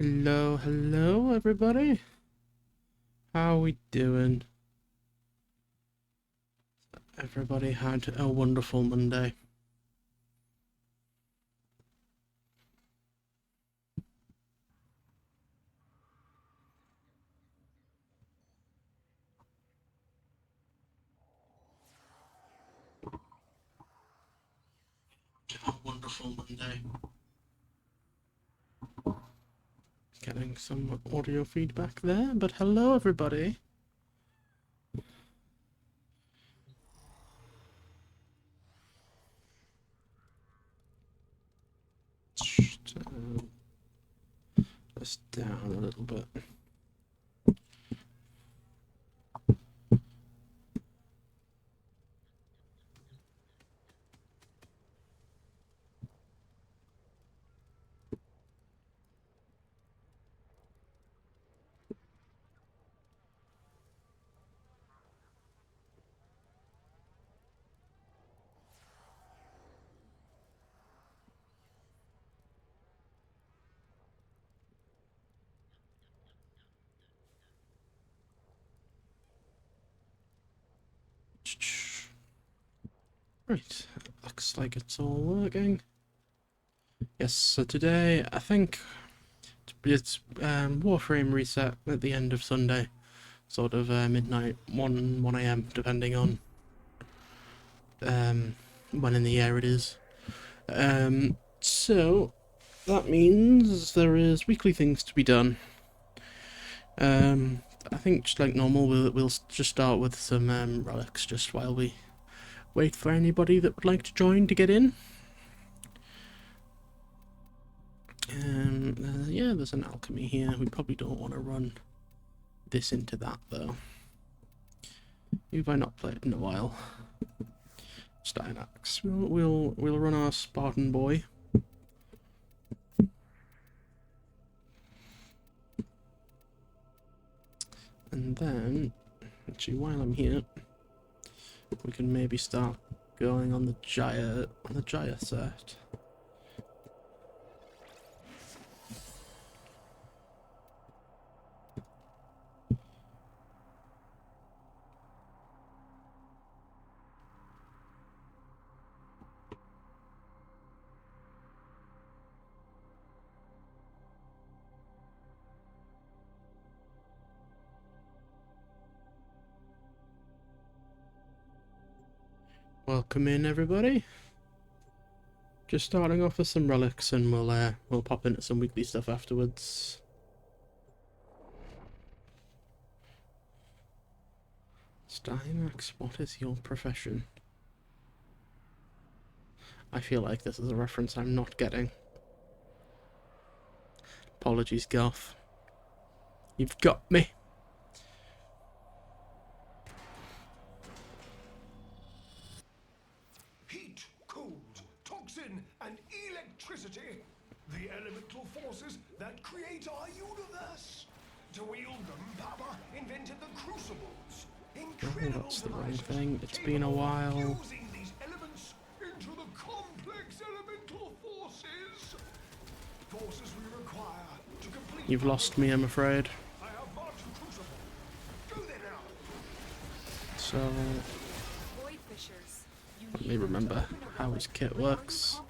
Hello, hello, everybody. How we doing? Everybody had a wonderful Monday. A wonderful Monday. Getting some audio feedback there, but hello, everybody. Just down a little bit. Right, looks like it's all working. Yes, so today I think it's Warframe reset at the end of Sunday, sort of midnight, 1 a.m. depending on when in the year it is. So that means there is weekly things to be done. I think just like normal, we'll just start with some relics just while we wait for anybody that would like to join to get in. Yeah, there's an alchemy here. We probably don't want to run this into that though. Have I not played in a while? Steinax. We'll run our Spartan boy. And then, actually, while I'm here, we can maybe start going on the Jaya set. Welcome in, everybody. Just starting off with some relics, and we'll pop into some weekly stuff afterwards. Stymax, what is your profession? I feel like this is a reference I'm not getting. Apologies, Garth. You've got me. Heat, cold, toxin, and electricity. The elemental forces that create our universe. To wield them, Papa invented the crucibles. Incredible That's the wrong devices thing. It's been a capable of while. fusing these elements into the complex elemental forces. Forces we require to complete. You've lost me, I'm afraid. I have marked the crucible. Go there now. So, let me remember how his kit works.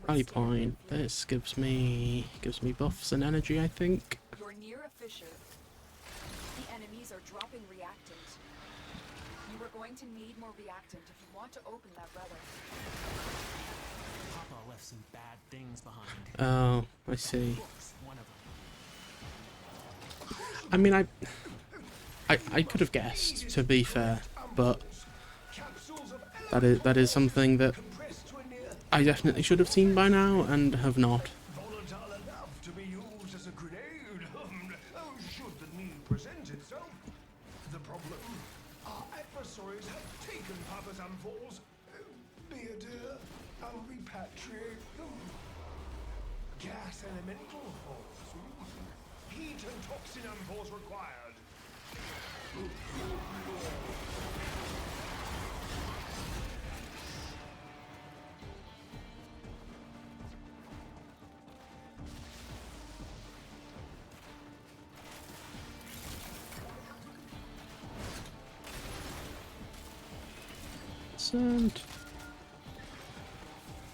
Rally point. This gives me buffs and energy, I think. You're near a fissure. The enemies are dropping reactant. You are going to need more reactant if you want to open that relic. Papa left some bad things behind. Oh, I see. One of them. I mean, I could have guessed, to be fair, but that is something that I definitely should have seen by now and have not. Volatile enough to be used as a grenade. Should the need present itself. The problem, our adversaries have taken Papa's amphols. Be a dear, and repatriate them. Gas elemental halls. Heat and toxin amphols required. 100%.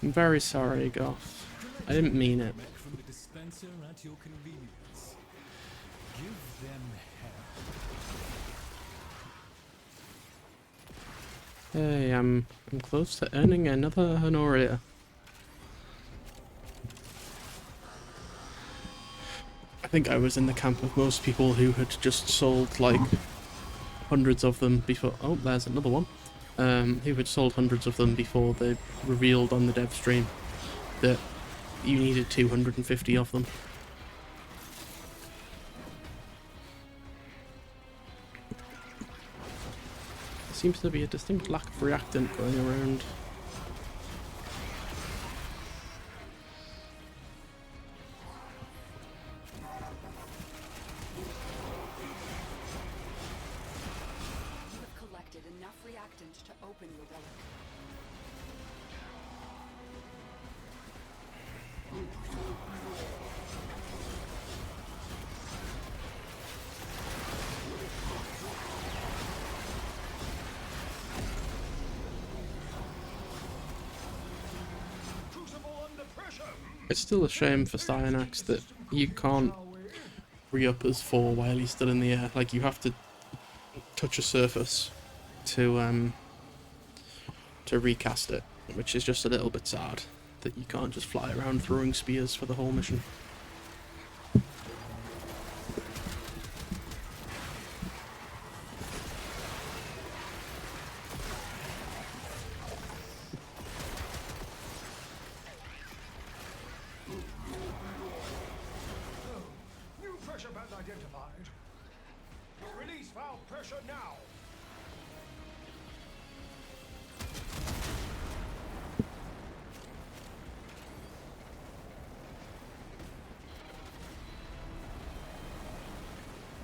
I'm very sorry, Goth. I didn't mean it. From the dispenser at your convenience. Give them hell. Hey, I'm close to earning another Honoria. I think I was in the camp of most people who had just sold like hundreds of them before. Oh, there's another one. Who had sold hundreds of them before they revealed on the dev stream that you needed 250 of them. There seems to be a distinct lack of reactant going around. You have collected enough reactant to open your relic. Crucible under pressure. It's still a shame for Cyanax that you can't re-up as 4 while he's still in the air. Like, you have to touch a surface to recast it, which is just a little bit sad that you can't just fly around throwing spears for the whole mission. New pressure band identified. Release valve pressure now.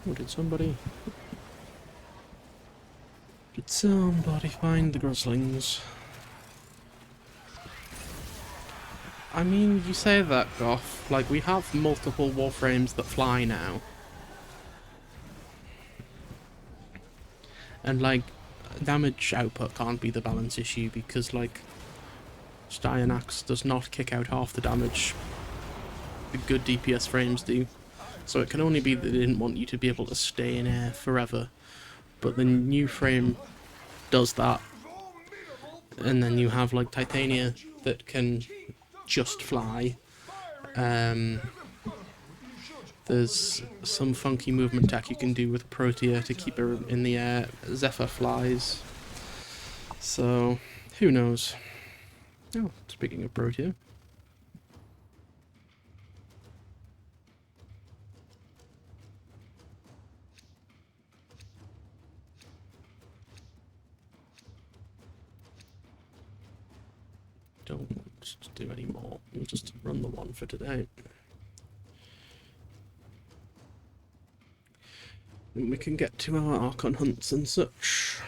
Oh, did somebody find the Groslings? I mean, you say that, Goth. Like, we have multiple Warframes that fly now. And, like, damage output can't be the balance issue because, like, Cyanax does not kick out half the damage the good DPS frames do. So it can only be that they didn't want you to be able to stay in air forever. But the new frame does that. And then you have, like, Titania that can just fly. There's some funky movement tech you can do with Protea to keep her in the air. Zephyr flies. So, who knows? Oh, speaking of Protea. Don't want to do any more. We'll just run the one for today. And we can get to our Archon hunts and such.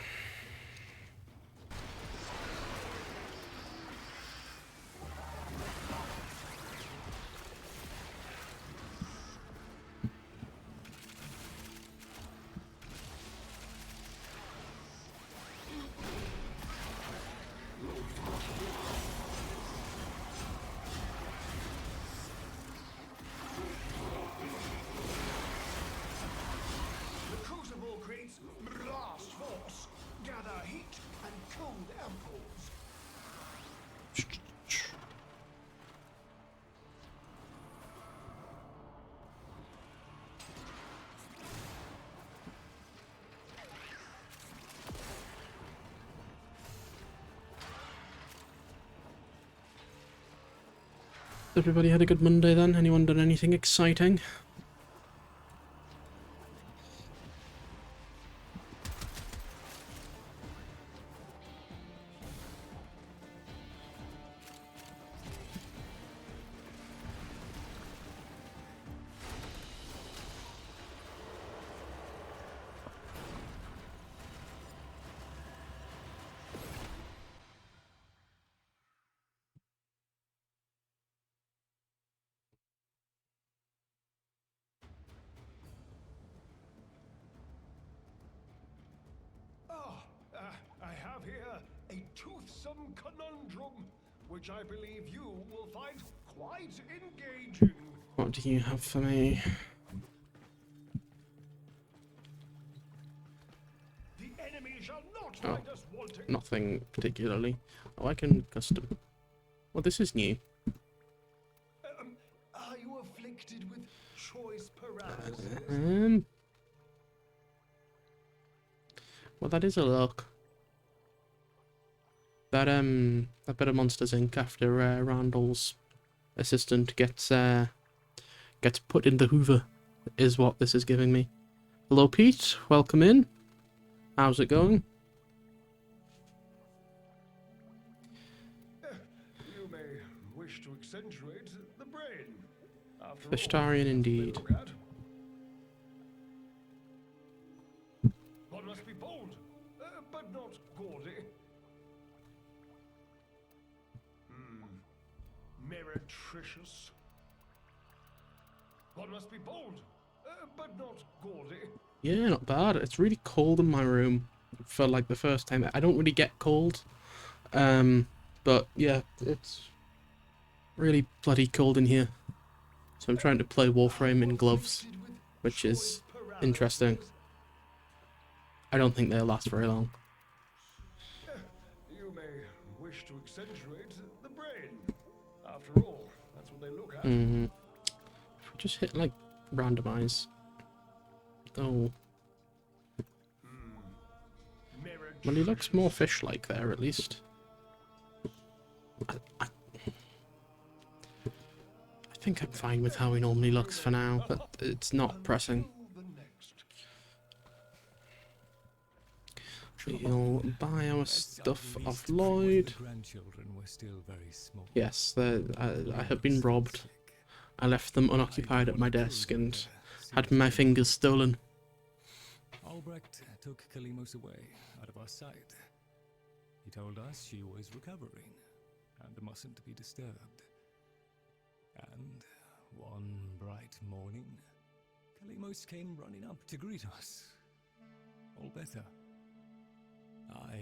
The crucible creates blast force. Gather heat and cold ampoules. Everybody had a good Monday then? Anyone done anything exciting? some conundrum, which I believe you will find quite engaging. What do you have for me? The enemy shall not Oh, find us wanting. nothing particularly. Oh, I can custom. Well, this is new. Are you afflicted with choice paralysis? Well, that is a look. That bit of Monsters Inc. after Randall's assistant gets put in the Hoover is what this is giving me. Hello, Pete. Welcome in. How's it going? You may wish to accentuate the brain. After all, Fishtarian indeed. look at. One must be bold, but not gaudy. Meretricious. One must be bold, but not gaudy. Yeah, not bad. It's really cold in my room for like the first time. I don't really get cold. But yeah, it's really bloody cold in here. So I'm trying to play Warframe in gloves, which is interesting. I don't think they'll last very long. You may wish to accentuate the brain. After all, that's what they look at. If we just hit like randomize. Oh, well, he looks more fish-like there at least. I think I'm fine with how he normally looks for now, but it's not pressing. We'll buy our stuff off Lloyd. Yes, I have been robbed. I left them unoccupied at my desk and had my fingers stolen. Albrecht took Kalimos away, out of our sight. He told us she was recovering and mustn't be disturbed. And one bright morning, Kalimos came running up to greet us. All better. I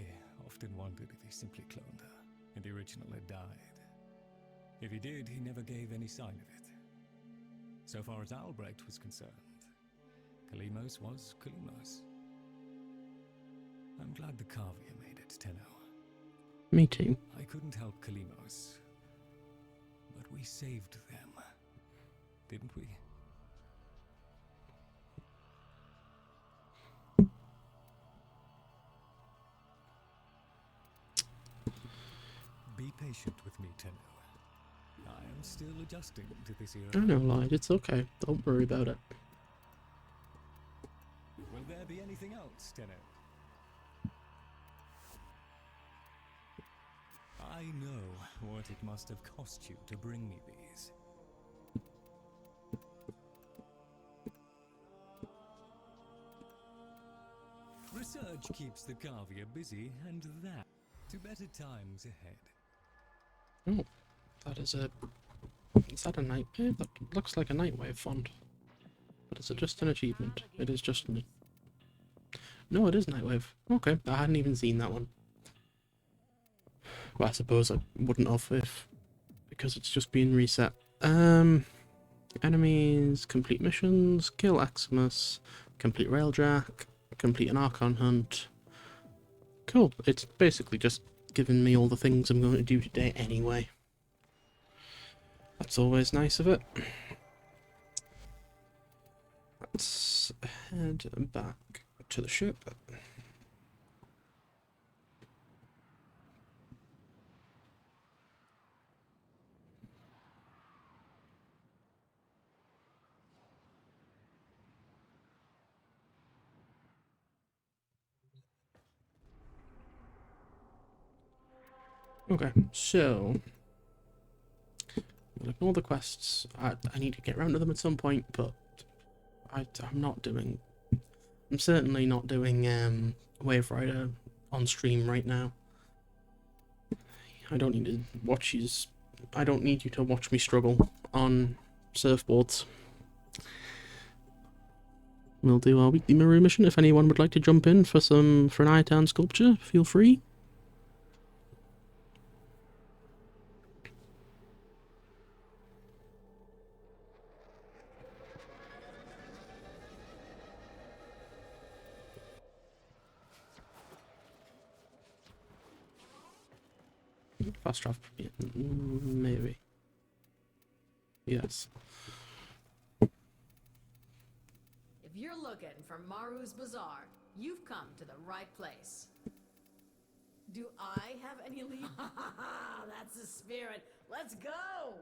often wondered if he simply cloned her and the original had died. If he did, he never gave any sign of it. So far as Albrecht was concerned, Kalimos was Kalimos. I'm glad the Kavia made it, Tenno. Me too. I couldn't help Kalimos, but we saved them, didn't we? Be patient with me, Tenno. I am still adjusting to this era. I know, Lloyd. It's okay. Don't worry about it. Will there be anything else, Tenno? I know what it must have cost you to bring me these. Research keeps the Kavia busy, and that to better times ahead. Oh, that is a... Is that a nightwave? That looks like a nightwave font. But is it just an achievement? It is just an... No, it is nightwave. Okay, I hadn't even seen that one. Well, I suppose I wouldn't have if... Because it's just been reset. Enemies, complete missions, kill Eximus, complete Railjack, complete an Archon hunt. Cool, it's basically just giving me all the things I'm going to do today anyway. That's always nice of it. Let's head back to the ship. Okay, so we'll ignore the quests. I need to get around to them at some point, but I'm not doing. I'm certainly not doing Wave Rider on stream right now. I don't need to watch you. I don't need you to watch me struggle on surfboards. We'll do our weekly mirror mission. If anyone would like to jump in for an Itan sculpture, feel free. Fast travel. Yeah, maybe. Yes. If you're looking for Maru's Bazaar, you've come to the right place. Do I have any lead? That's the spirit. Let's go!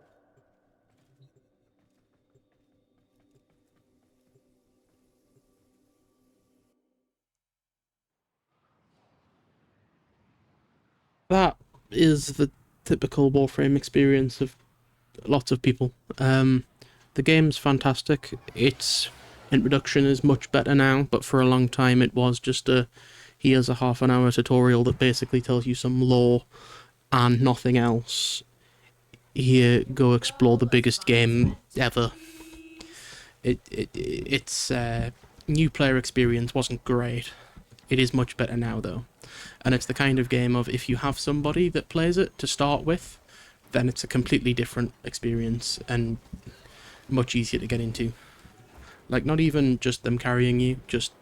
That is the typical Warframe experience of lots of people. The game's fantastic. Its introduction is much better now, but for a long time it was just here's a half an hour tutorial that basically tells you some lore and nothing else. Here, go explore the biggest game ever. Its new player experience wasn't great. It is much better now though. And it's the kind of game of, if you have somebody that plays it to start with, then it's a completely different experience and much easier to get into. Like, not even just them carrying you, just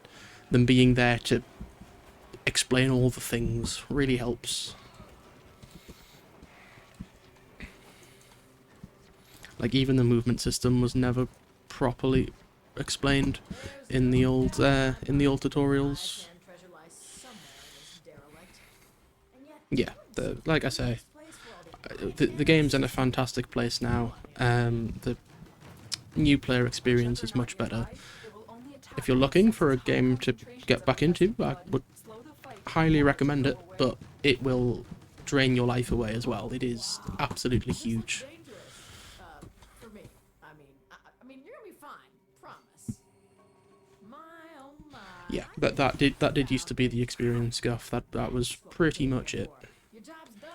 them being there to explain all the things really helps. Like, even the movement system was never properly explained in the old tutorials. Treasure lies somewhere in this derelict. And yet, Yeah, like I say, the game's in a fantastic place now. The new player experience is much better. If you're looking for a game to get back into, I would highly recommend it, but it will drain your life away as well. It is absolutely huge. for me. I mean, you're gonna be fine. Promise. My oh my. Yeah, that did used to be the experience, Guff. That was pretty much it. Your job's done.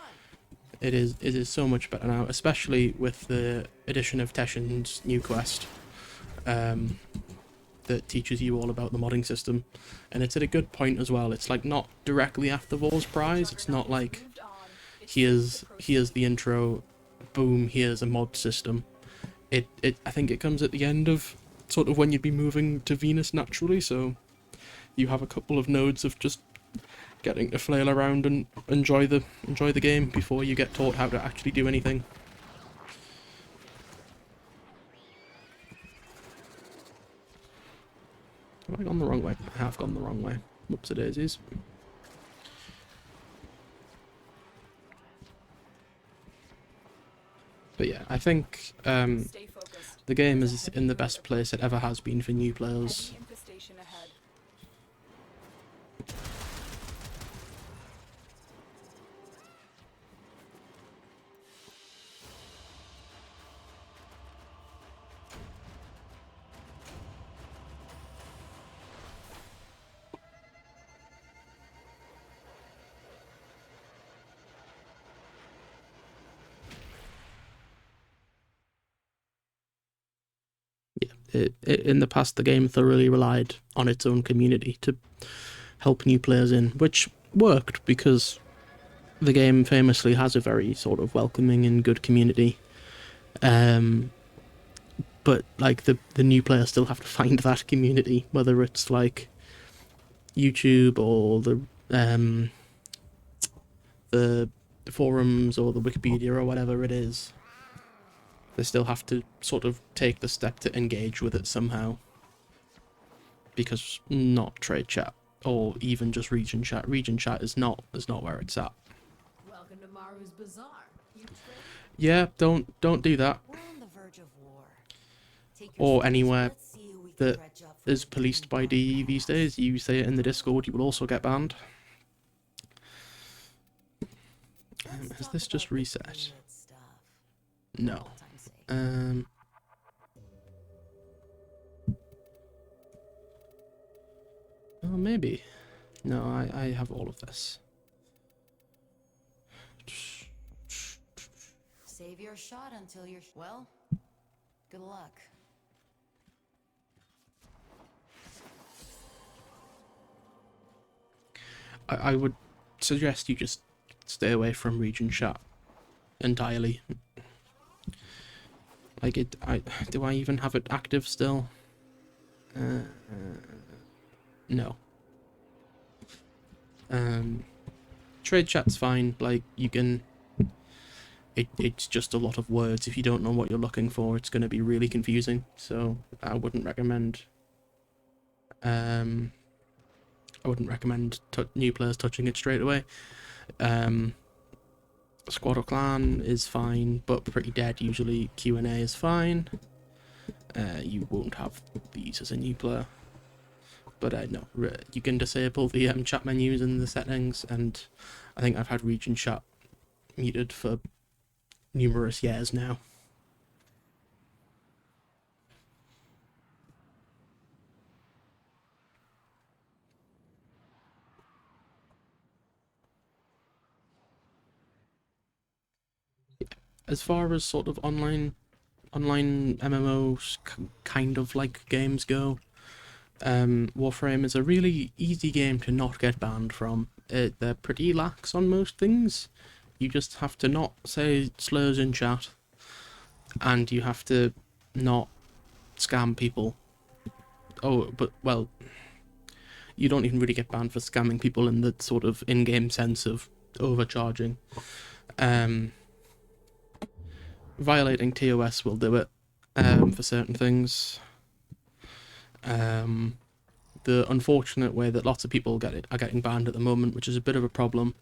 It is so much better now, especially with the addition of Teshin's new quest, that teaches you all about the modding system, and it's at a good point as well. It's like not directly after Vor's Prize. It's not like here's the intro, boom, here's a mod system. I think it comes at the end of sort of when you'd be moving to Venus naturally, so you have a couple of nodes of just getting to flail around and enjoy the game before you get taught how to actually do anything. Have I gone the wrong way? I have gone the wrong way. Whoopsie daisies. But yeah, I think the game is in the best place it ever has been for new players. In the past, the game thoroughly relied on its own community to help new players in, which worked because the game famously has a very sort of welcoming and good community. But like the new players still have to find that community, whether it's like YouTube or the forums or the Wikipedia or whatever it is. They still have to sort of take the step to engage with it somehow. Because not trade chat or even just region chat. Region chat is not where it's at. Welcome to Maru's Bazaar. Yeah, don't do that. We're on the verge of war. Take your Or space, anywhere let's see who we can that dredge up from is the policed by bottom. DE these days. You say it in the Discord, you will also get banned. Let's Has talk this just about the reset? good stuff. No. Old time's sake. Oh, maybe. No, I have all of this. Save your shot until you're well. Good luck. I would suggest you just stay away from region chat entirely. Like do I even have it active still? No. Trade chat's fine. Like you can it's just a lot of words. If you don't know what you're looking for, it's going to be really confusing. So I wouldn't recommend new players touching it straight away. Squad or clan is fine, but pretty dead. Usually Q&A is fine. You won't have these as a new player. But no, you can disable the chat menus in the settings, and I think I've had region chat muted for numerous years now. As far as sort of online MMOs kind of like games go, Warframe is a really easy game to not get banned from. They're pretty lax on most things. You just have to not say slurs in chat, and you have to not scam people. Oh, but, well, you don't even really get banned for scamming people in the sort of in-game sense of overcharging. Violating TOS will do it for certain things. The unfortunate way that lots of people are getting banned at the moment, which is a bit of a problem,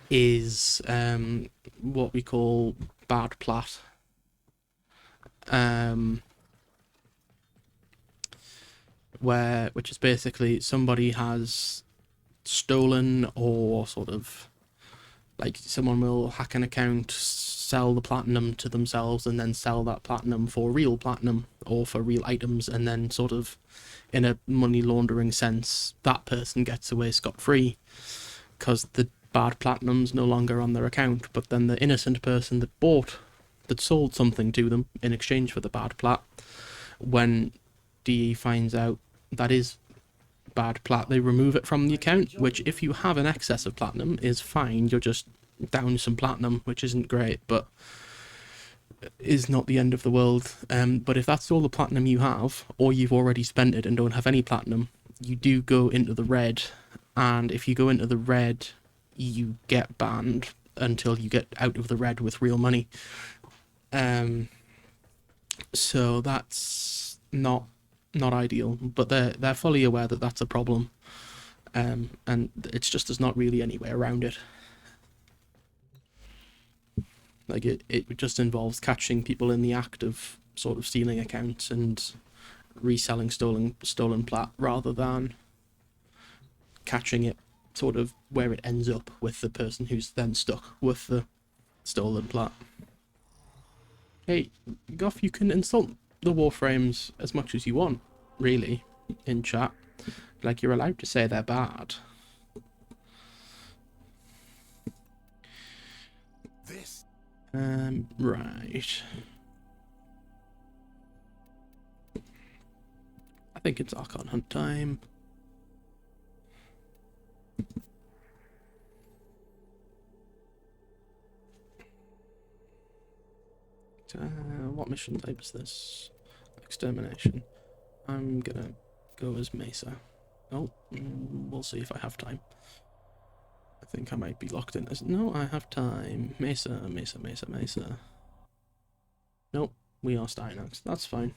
is what we call bad plat. Which is basically somebody has stolen, or sort of like someone will hack an account, sell the platinum to themselves, and then sell that platinum for real platinum or for real items, and then sort of in a money laundering sense that person gets away scot-free because the bad platinum's no longer on their account, but then the innocent person that sold something to them in exchange for the bad plat, when DE finds out that is bad plat, they remove it from the account, which if you have an excess of platinum is fine. You're just down some platinum, which isn't great, but is not the end of the world. But if that's all the platinum you have, or you've already spent it and don't have any platinum, you do go into the red, and if you go into the red, you get banned until you get out of the red with real money. So that's not ideal, but they're fully aware that that's a problem, and it's just there's not really any way around it. Like it just involves catching people in the act of sort of stealing accounts and reselling stolen plat, rather than catching it sort of where it ends up with the person who's then stuck with the stolen plat. Hey, Goff, you can insult the Warframes as much as you want, really, in chat. Like, you're allowed to say they're bad. This. Right. I think it's Archon Hunt time. What mission type is this? Extermination. I'm gonna go as Mesa. Oh, we'll see if I have time. I think I might be locked in as... No, I have time. Mesa. Nope, we are Stynax. That's fine.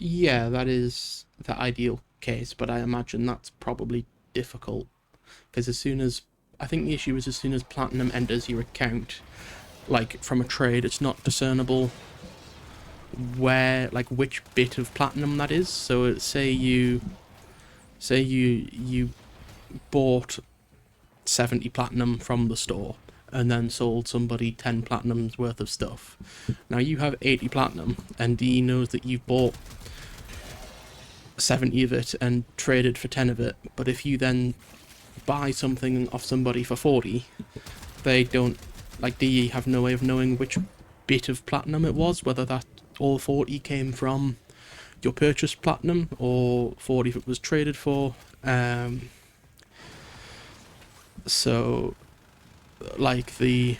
Yeah, that is the ideal case, but I imagine that's probably difficult, because I think the issue is as soon as platinum enters your account, like from a trade, it's not discernible which bit of platinum that is. So say you bought 70 platinum from the store and then sold somebody 10 platinum's worth of stuff. Now you have 80 platinum, and he knows that you've bought 70 of it and traded for 10 of it, but if you then buy something off somebody for 40, they don't, like, DE have no way of knowing which bit of platinum it was, whether that all 40 came from your purchased platinum or 40 if it was traded for. So like the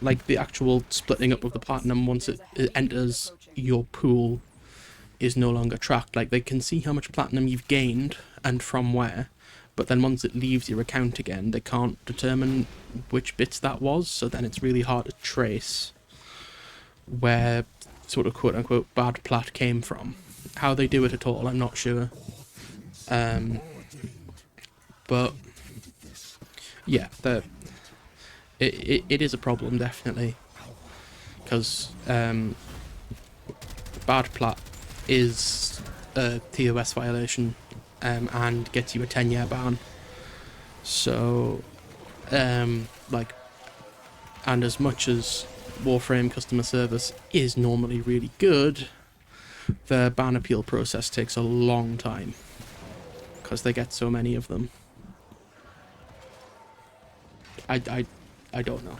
like the actual splitting up of the platinum once it enters your pool is no longer tracked. Like, they can see how much platinum you've gained and from where, but then once it leaves your account again, they can't determine which bits that was, so then it's really hard to trace where sort of quote-unquote bad plat came from. How they do it at all, I'm not sure. But yeah, it is a problem, definitely, because bad plat is a TOS violation, and gets you a 10-year ban. So, like, and as much as Warframe customer service is normally really good, the ban appeal process takes a long time because they get so many of them. I don't know.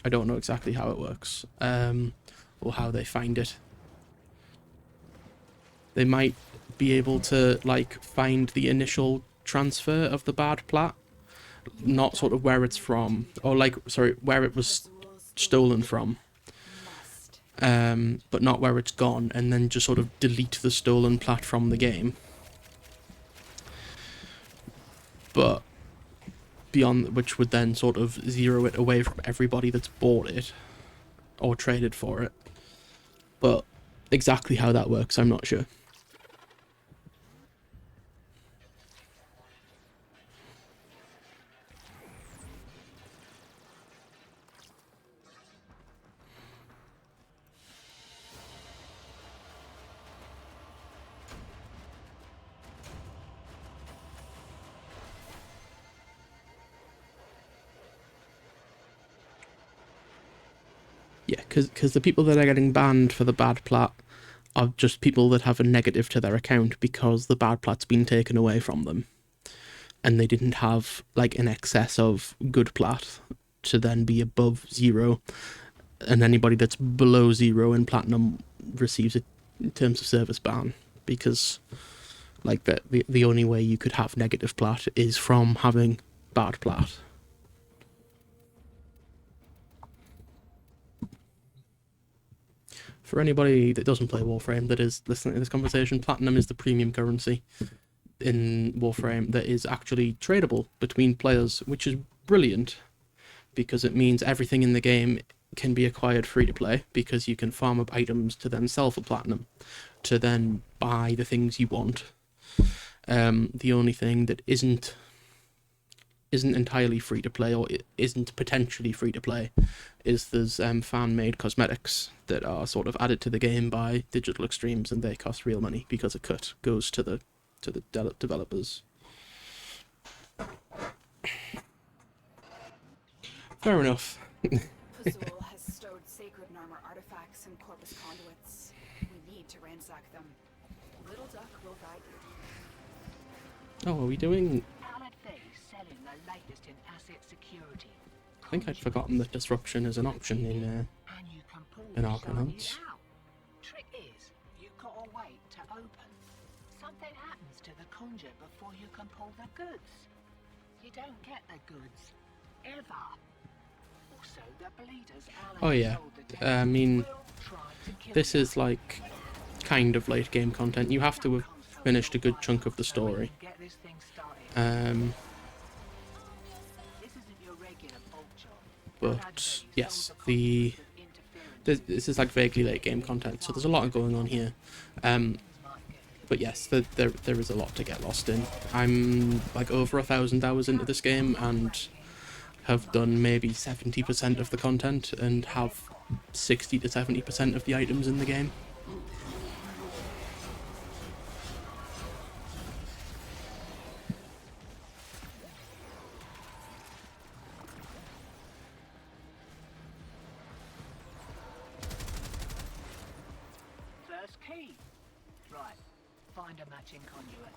I don't know exactly how it works, or how they find it. They might be able to, like, find the initial transfer of the bad plat, not sort of where it's from, or like, sorry, where it was stolen from, but not where it's gone, and then just sort of delete the stolen plat from the game. But beyond which would then sort of zero it away from everybody that's bought it or traded for it. But exactly how that works, I'm not sure. Yeah, because the people that are getting banned for the bad plat are just people that have a negative to their account because the bad plat's been taken away from them. And they didn't have, like, an excess of good plat to then be above 0. And anybody that's below 0 in platinum receives a terms of service ban. Because, like, the only way you could have negative plat is from having bad plat. For anybody that doesn't play Warframe that is listening to this conversation, platinum is the premium currency in Warframe that is actually tradable between players, which is brilliant because it means everything in the game can be acquired free to play, because you can farm up items to then sell for platinum, to then buy the things you want. The only thing that isn't entirely free to play, or isn't potentially free to play, is there's fan-made cosmetics that are sort of added to the game by Digital Extremes, and they cost real money because a cut goes to the developers. Fair enough. Fazul has stowed sacred armor artifacts in Corpus conduits. We need to ransack them. Little Duck will guide you. Oh, are we doing... Selling the latest in asset security. I think I'd forgotten that disruption is an option in Arcanauts. Trick is, you've got to wait to open. Something happens to the conjure before you can pull the goods. You don't get the goods. Ever. Also, the bleeders Oh yeah, I mean, this is like kind of late game content. You have to have finished a good chunk of the story. But yes, this is like vaguely late game content, so there's a lot going on here. But yes, there is a lot to get lost in. I'm like over 1,000 hours into this game and have done maybe 70% of the content and have 60 to 70% of the items in the game. First key. Right. Find a matching conduit.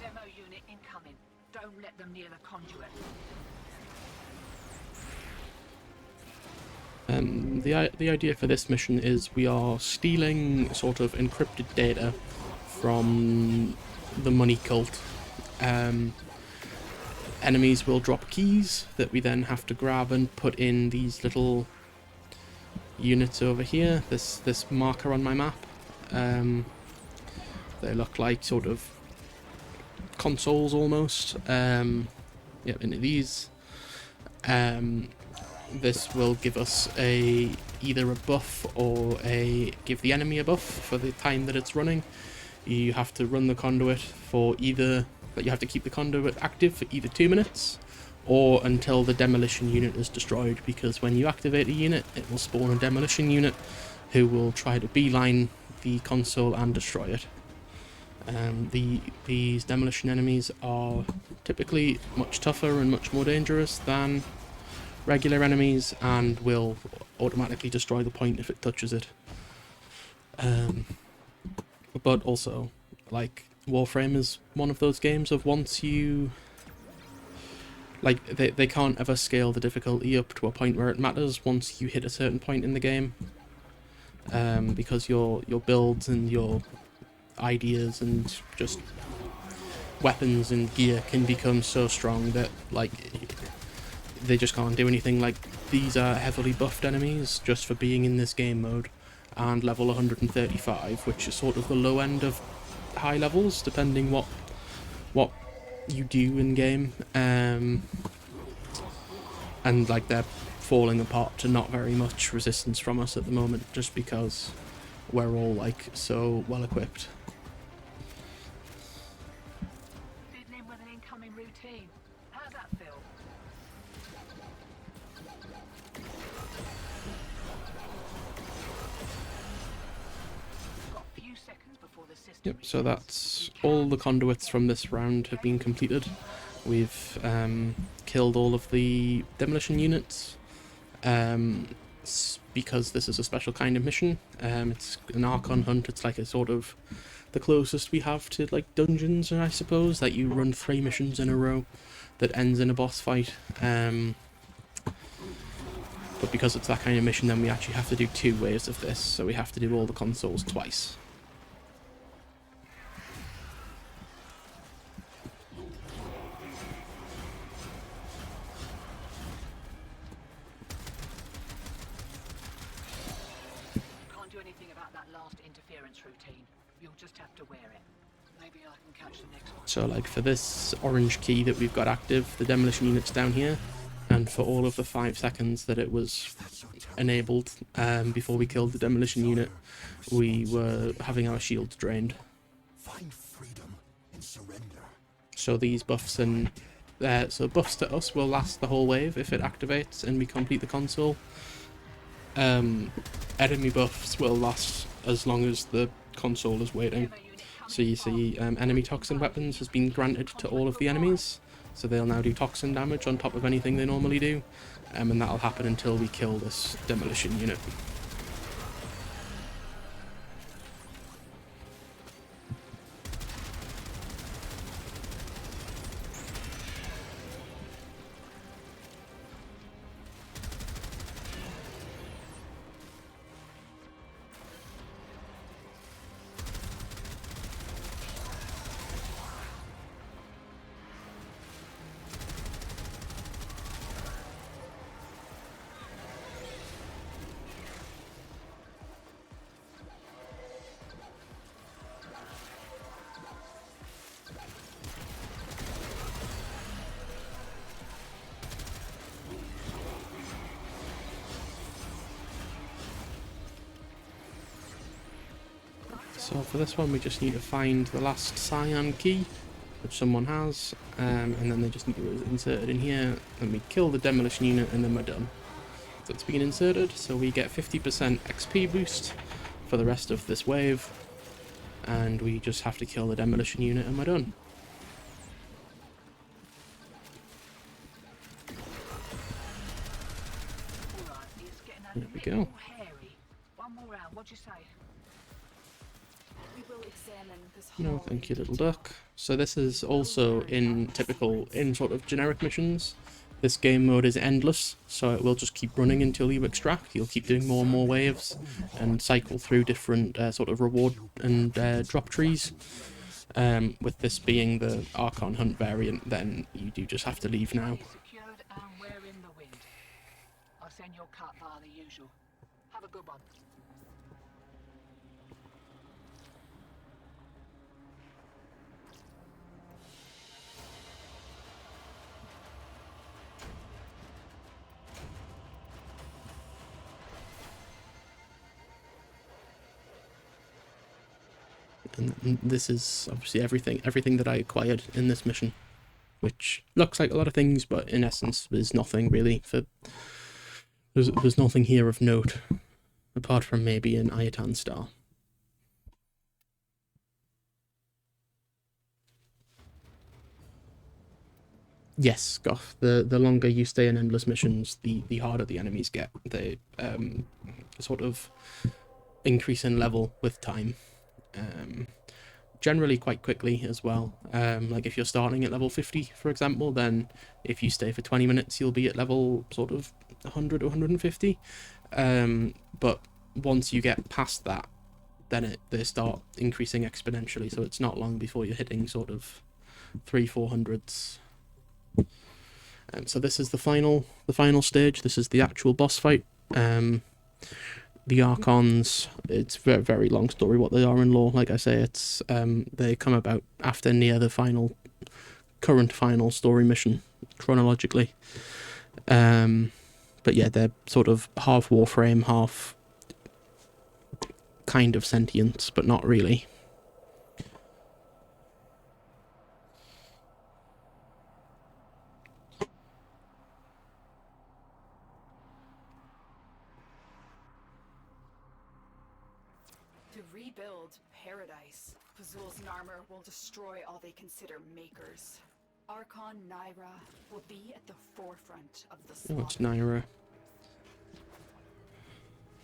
Demo unit incoming. Don't let them near the conduit. The idea for this mission is we are stealing sort of encrypted data from the money cult, enemies will drop keys that we then have to grab and put in these little units over here. This marker on my map. They look like sort of consoles almost. Yep, into these. This will give us either a buff or give the enemy a buff for the time that it's running. You have to run the conduit for you have to keep the conduit active for either 2 minutes or until the demolition unit is destroyed, because when you activate a unit, it will spawn a demolition unit who will try to beeline the console and destroy it. These demolition enemies are typically much tougher and much more dangerous than regular enemies, and will automatically destroy the point if it touches it. But also, like, Warframe is one of those games of once you... Like, they can't ever scale the difficulty up to a point where it matters once you hit a certain point in the game. Because your builds and your ideas and just weapons and gear can become so strong that, like, they just can't do anything. Like, these are heavily buffed enemies just for being in this game mode, and level 135, which is sort of the low end of high levels, depending what you do in game. And like, they're falling apart to not very much resistance from us at the moment, just because we're all like so well equipped. Fiddling with an incoming routine. How's that feel? Got a few seconds before the system. Yep, so that's all the conduits from this round have been completed. We've killed all of the demolition units, because this is a special kind of mission. It's an Archon hunt. It's like a sort of the closest we have to like dungeons, I suppose, that you run 3 missions in a row that ends in a boss fight. But because it's that kind of mission, then we actually have to do 2 waves of this, so we have to do all the consoles twice. Can't do anything about that last interference routine. You'll just have to wear it. Maybe I can catch the next one. So like for this orange key that we've got active, the demolition unit's down here, and for all of the 5 seconds that it was enabled before we killed the demolition unit, we were having our shields drained. Find freedom and surrender. So these buffs and so buffs to us will last the whole wave if it activates and we complete the console. Enemy buffs will last as long as the console is waiting. So you see enemy toxin weapons has been granted to all of the enemies, so they'll now do toxin damage on top of anything they normally do, and that'll happen until we kill this demolition unit. So for this one we just need to find the last cyan key, which someone has, and then they just need to insert it in here, and we kill the demolition unit and then we're done. So it's been inserted, so we get 50% XP boost for the rest of this wave, and we just have to kill the demolition unit and we're done. Alright, it's getting a There we little go. hairy. One more round, what'd you say? We will examine this No, hall thank you, in little detail. duck. So this is also in sort of generic missions. This game mode is endless, so it will just keep running until you extract. You'll keep doing more and more waves and cycle through different sort of reward and drop trees. With this being the Archon Hunt variant, then you do just have to leave now. Secured and we're in the wind. I'll send your cut via the usual. Have a good one. And this is obviously everything that I acquired in this mission, which looks like a lot of things, but in essence there's nothing really. There's nothing here of note, apart from maybe an Ayatan star. Yes, Goth. The longer you stay in endless missions, the harder the enemies get. They sort of increase in level with time. Generally quite quickly as well. Like if you're starting at level 50, for example, then if you stay for 20 minutes, you'll be at level sort of 100 or 150. But once you get past that, then they start increasing exponentially. So it's not long before you're hitting sort of 300-400s. So this is the final stage. This is the actual boss fight. The Archons, it's a very, very long story what they are in lore. Like I say, it's they come about after near the current final story mission, chronologically. But yeah, they're sort of half Warframe, half kind of sentient, but not really. To rebuild paradise, Pazul's Narmer will destroy all they consider makers. Archon Naira will be at the forefront of the Oh, it's slaughter. Naira.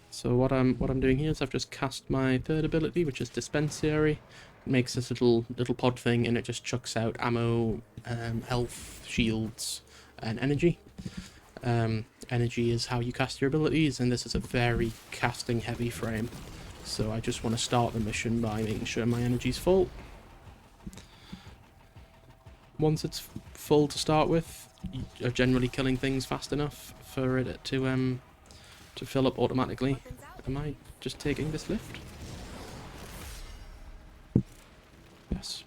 So what I'm doing here is I've just cast my third ability, which is Dispensary. It makes this little pod thing, and it just chucks out ammo, health, shields, and energy. Energy is how you cast your abilities, and this is a very casting heavy frame. So I just want to start the mission by making sure my energy's full. Once it's full to start with, you're generally killing things fast enough for it to fill up automatically. Am I just taking this lift? Yes.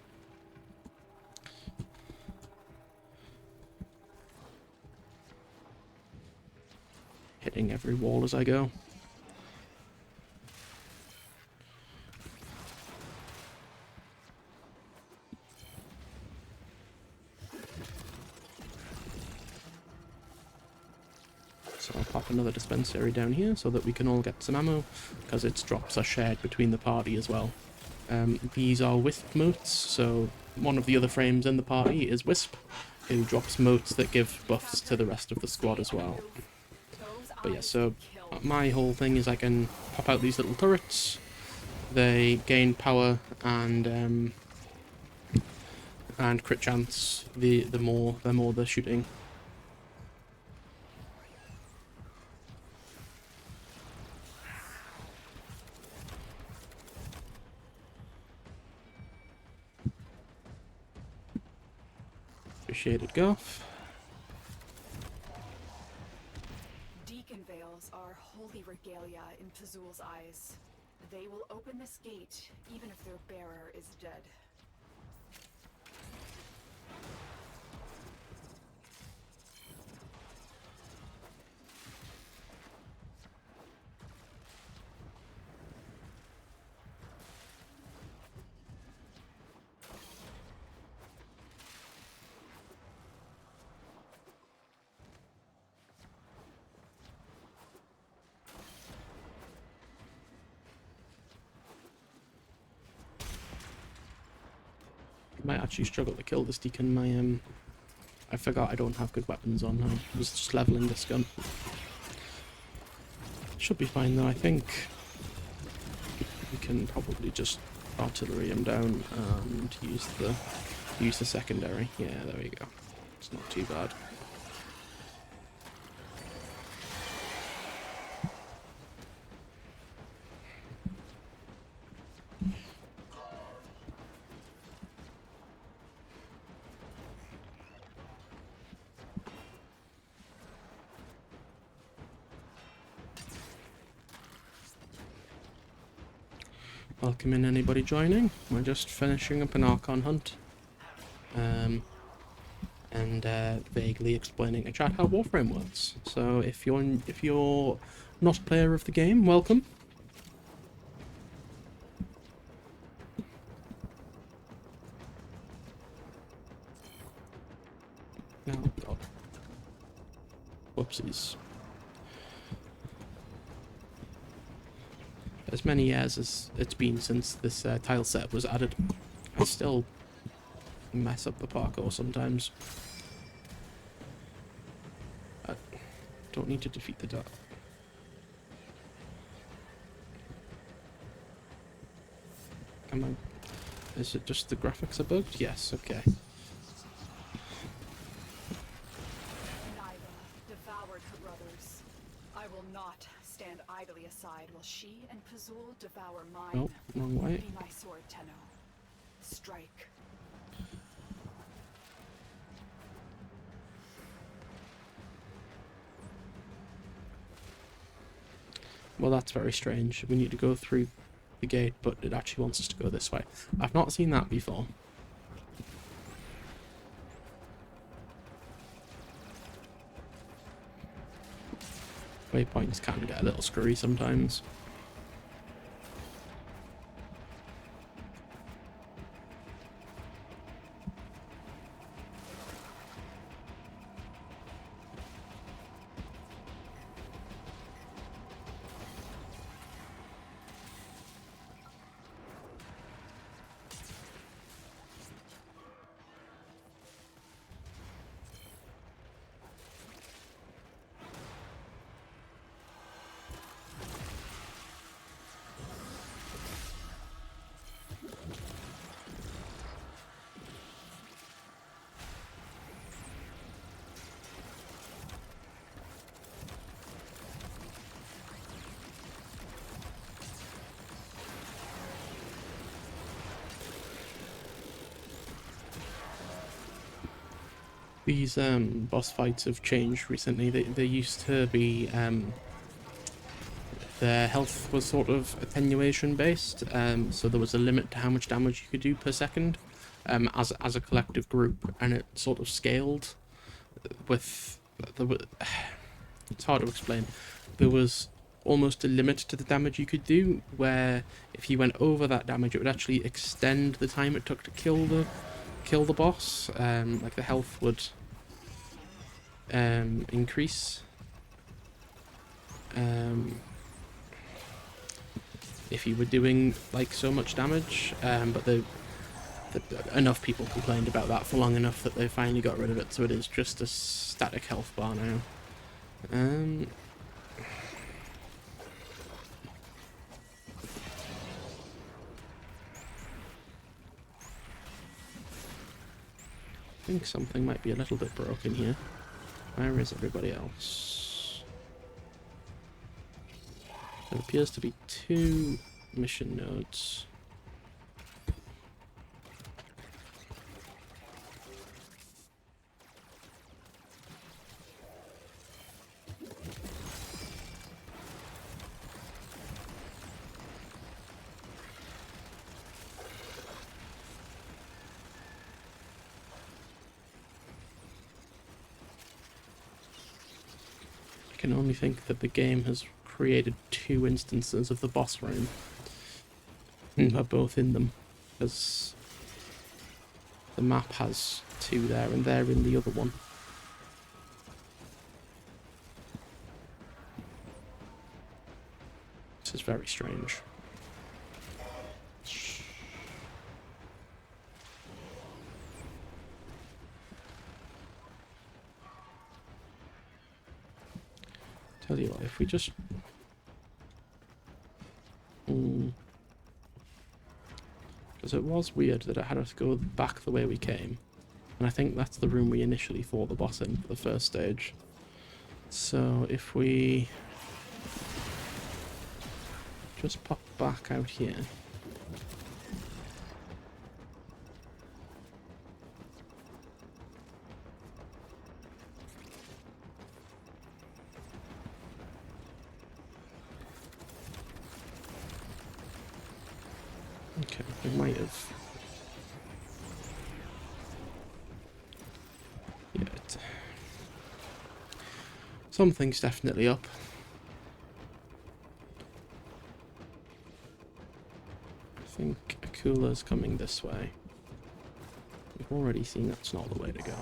Hitting every wall as I go. So I'll pop another dispensary down here so that we can all get some ammo, because its drops are shared between the party as well. These are Wisp motes, so one of the other frames in the party is Wisp, who drops motes that give buffs to the rest of the squad as well. But yeah, so my whole thing is I can pop out these little turrets. They gain power and crit chance the more they're shooting. Appreciated, Goth. Deacon veils are holy regalia in Pazul's eyes. They will open this gate even if their bearer is dead. Might actually struggle to kill this deacon. I forgot I don't have good weapons on. I was just leveling this gun. Should be fine though, I think. We can probably just artillery him down and use the secondary. Yeah, there we go. It's not too bad. Welcome in anybody joining. We're just finishing up an Archon hunt. And vaguely explaining in chat how Warframe works. So if you're not a player of the game, welcome. Oh god. Whoopsies. As many years as it's been since this tile set was added, I still mess up the parkour sometimes. I don't need to defeat the dart. Am I... Is it just the graphics are bugged? Yes, okay. Nyra devoured her brothers. I will not stand idly aside while she and Pazul devour mine. Oh, wrong way. Be my sword, Tenno. Strike. Well, that's very strange. We need to go through the gate, but it actually wants us to go this way. I've not seen that before. Waypoints can get a little screwy sometimes. These boss fights have changed recently. They used to be their health was sort of attenuation based, so there was a limit to how much damage you could do per second as a collective group, and it sort of scaled with it's hard to explain. There was almost a limit to the damage you could do, where if you went over that damage, it would actually extend the time it took to kill the boss. Like the health would increase if you were doing like so much damage, but enough people complained about that for long enough that they finally got rid of it, so it is just a static health bar now. I think something might be a little bit broken here. Where is everybody else? There appears to be 2 mission nodes. I can only think that the game has created 2 instances of the boss room. Are both in them, because the map has 2 there and they're in the other one. This is very strange. Tell you what, if we just... Because it was weird that it had us go back the way we came. And I think that's the room we initially fought the boss in for the first stage. So if we... just pop back out here. Okay, we might have. Yeah, something's definitely up. I think Akula's coming this way. We've already seen that's not the way to go.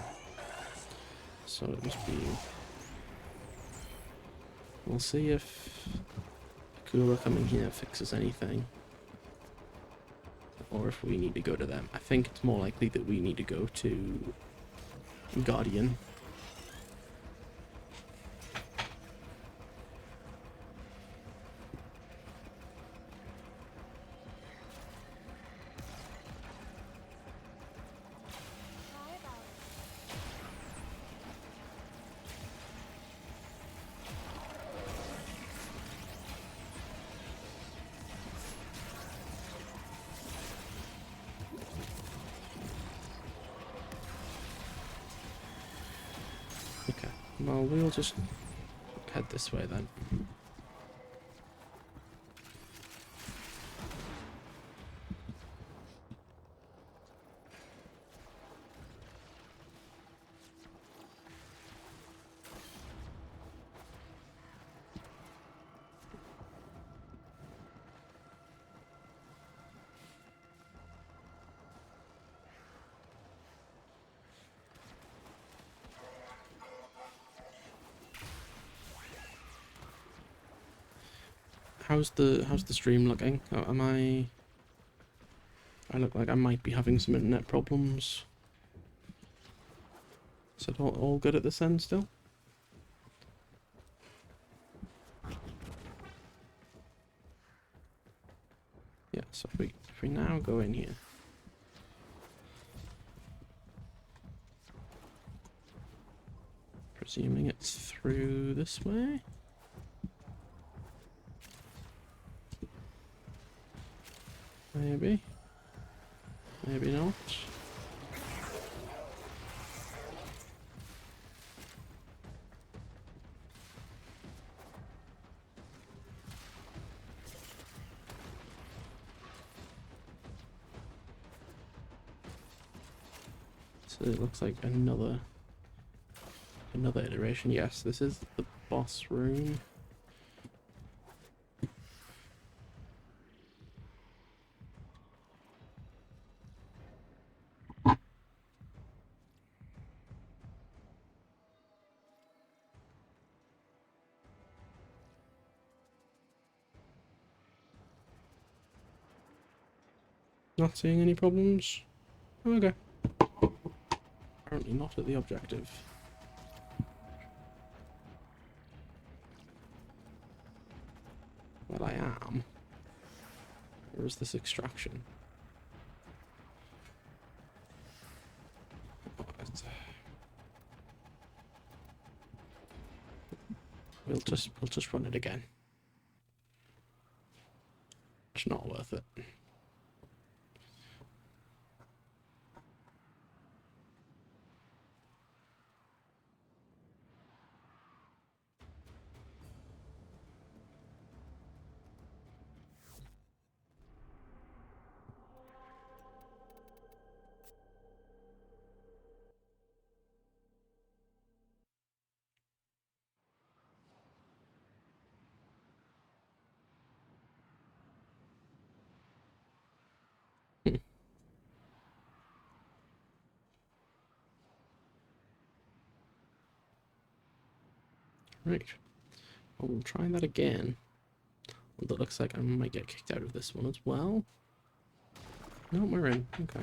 So it must be... We'll see if Akula coming here fixes anything. Or if we need to go to them. I think it's more likely that we need to go to Guardian. Okay, well, we'll just head this way then. How's the stream looking? Am I look like I might be having some internet problems. Is it all good at this end still? Yeah, so if we now go in here. Presuming it's through this way? Maybe. Maybe not. So it looks like another iteration. Yes, this is the boss room. Not seeing any problems? Okay. Apparently not at the objective. Well, I am. Where is this extraction? We'll just run it again. It's not worth it. Right. Well, we'll try that again. Although it looks like I might get kicked out of this one as well. No, we're in. Okay.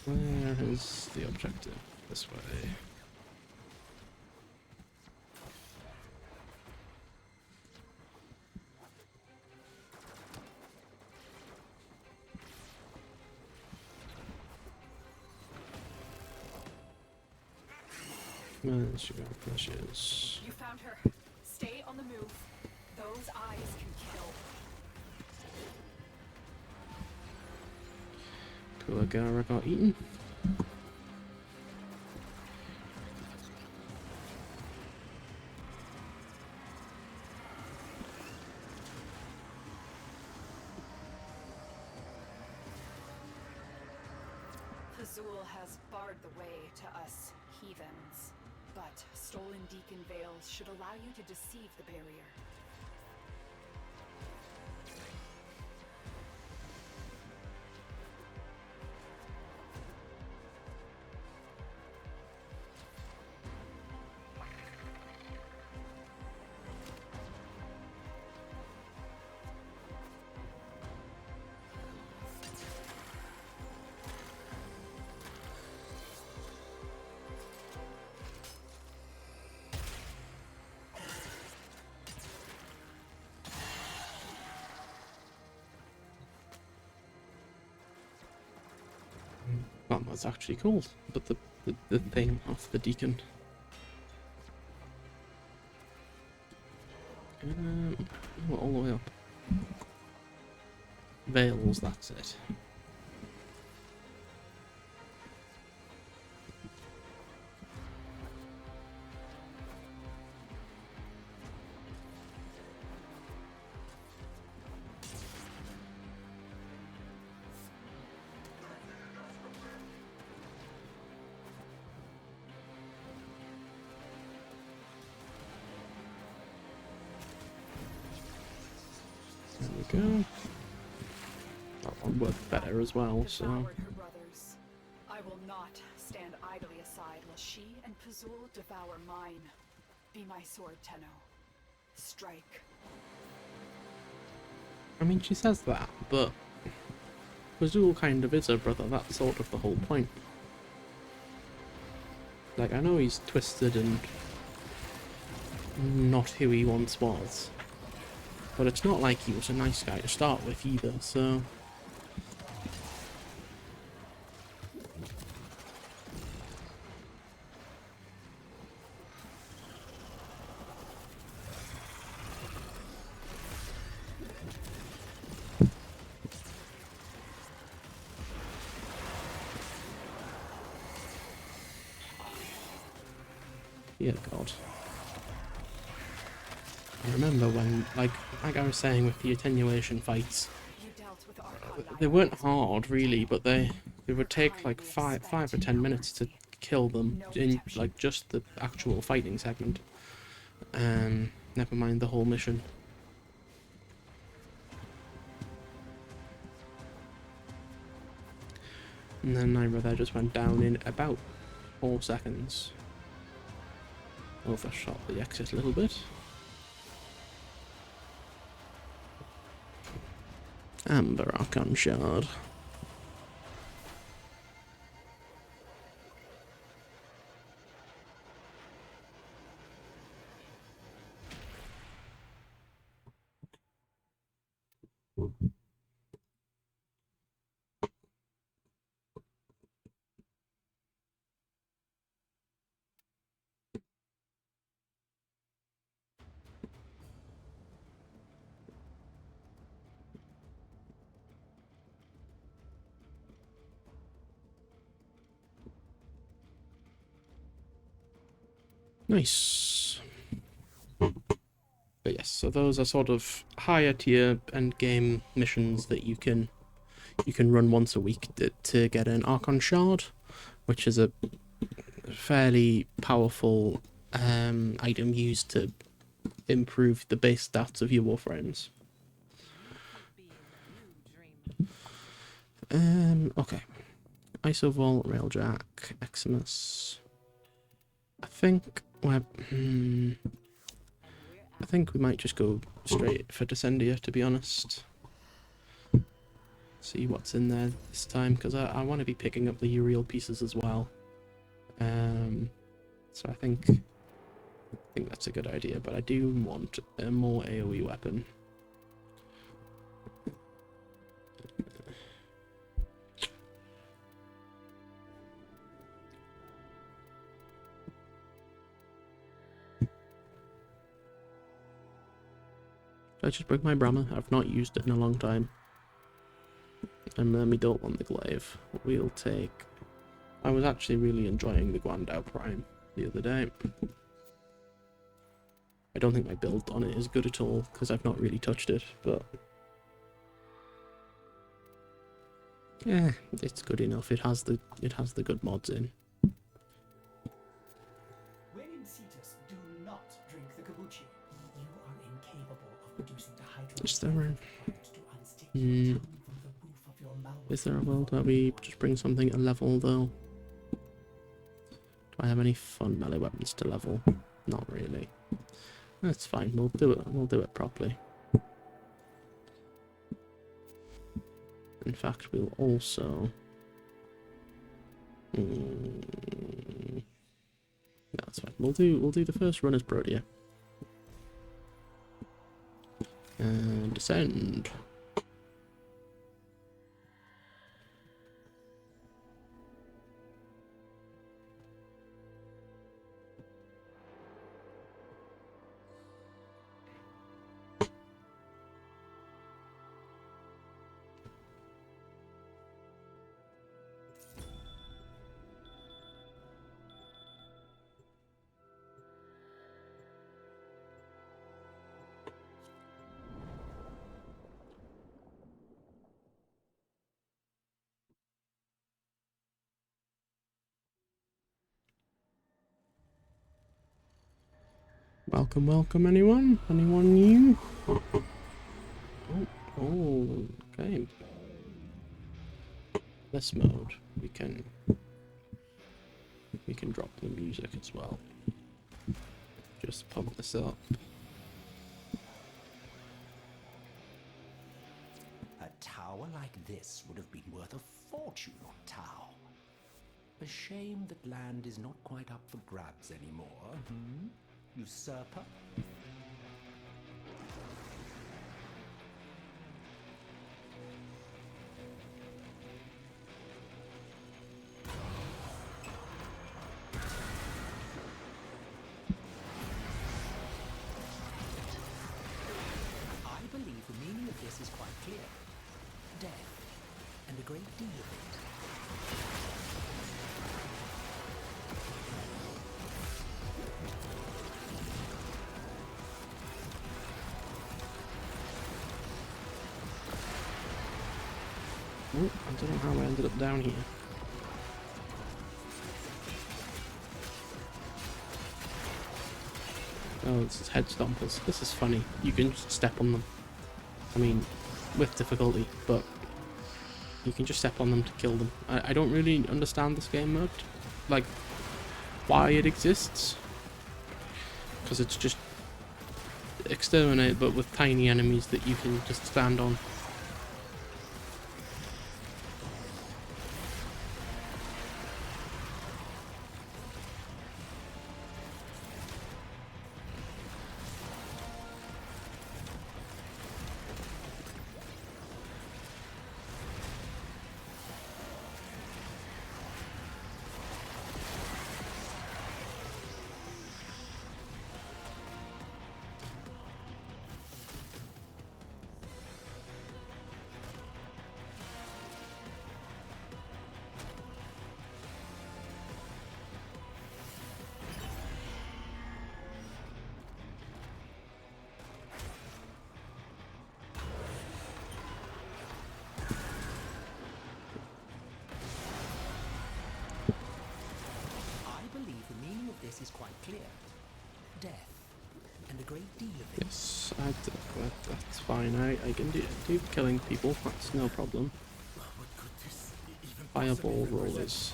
Where is the objective? This way. There she goes. There she is. You found her. Stay on the move. Those eyes can kill. Kuwagara got eaten. Azul has barred the way to us heathens, but stolen Deacon Veils should allow you to deceive the barrier. Well, that's actually cool, but the thing of the Deacon. All the way up. Veils, that's it. There we go. That one worked better as well, so... Devoured her brothers. I will not stand idly aside while she and Pazul devour mine. Be my sword, Tenno. Strike. I mean, she says that, but... Azul kind of is her brother, that's sort of the whole point. Like, I know he's twisted and... not who he once was. But it's not like he was a nice guy to start with either, so... Yeah, God. I remember when, like I was saying with the attenuation fights, You dealt with Archon they weren't hard really, but they would take like 5 or 10 minutes to kill them in like just the actual fighting segment. Never mind the whole mission. And then Naira there just went down in about 4 seconds. Overshot the exit a little bit. Amber Archon Shard. Nice. But yes, so those are sort of higher tier end game missions that you can run once a week to get an Archon Shard, which is a fairly powerful item used to improve the base stats of your Warframes. Okay. Isovolt, Railjack, Eximus. I think we might just go straight for Descendia, to be honest. See what's in there this time, because I want to be picking up the Uriel pieces as well. So I think that's a good idea, but I do want a more AoE weapon. I just bring my Brahma. I've not used it in a long time. And then we don't want the glaive. We'll take... I was actually really enjoying the Guandao Prime the other day. I don't think my build on it is good at all, because I've not really touched it, but... Yeah, it's good enough. It has the good mods in. When in Cetus, do not drink the kombucha. You are incapable of producing the Is there hydrogen required to unstick your tongue from the roof of your mouth. Is there a world where we just bring something to level though? Do I have any fun melee weapons to level? Not really. That's fine. We'll do it. We'll do it properly. In fact, we'll also. No, that's fine. We'll do the first run as Brodia. And descend. Welcome, welcome, anyone? Anyone new? Oh, okay. This mode, we can drop the music as well. Just pump this up. A tower like this would have been worth a fortune on Tau. A shame that land is not quite up for grabs anymore, Usurper? I believe the meaning of this is quite clear. Death, and a great deal of it. Oh, I don't know how I ended up down here. Oh, this is head stompers. This is funny. You can just step on them. I mean, with difficulty, but you can just step on them to kill them. I don't really understand this game mode. Like, why it exists. Because it's just exterminate, but with tiny enemies that you can just stand on. This is quite clear. Death, and a great deal of it. Yes, that's fine. I can do killing people. That's no problem. Fireball rollers.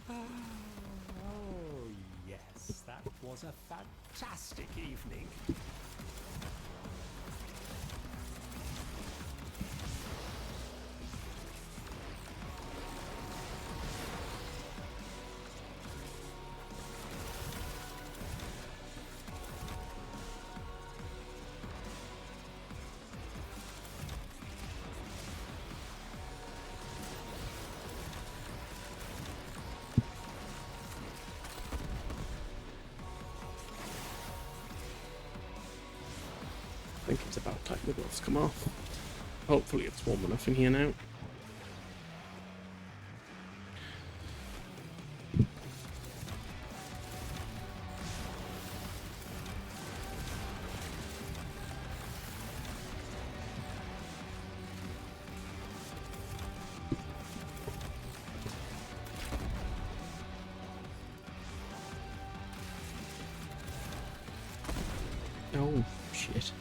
Oh, yes, that was a fantastic evening. I think it's about time the gloves come off. Hopefully it's warm enough in here now. Oh, shit.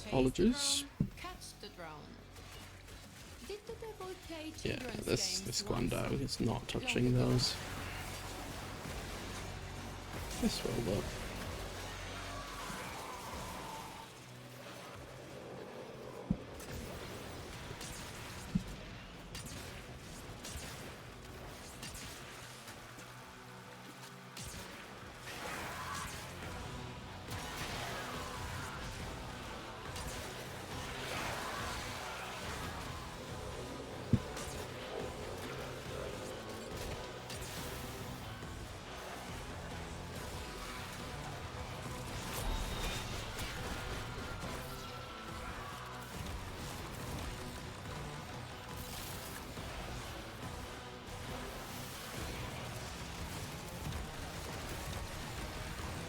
Apologies. Catch the drone. Did the devil play Yeah, children's this games Guando once? is not touching Long ago. those. This will though.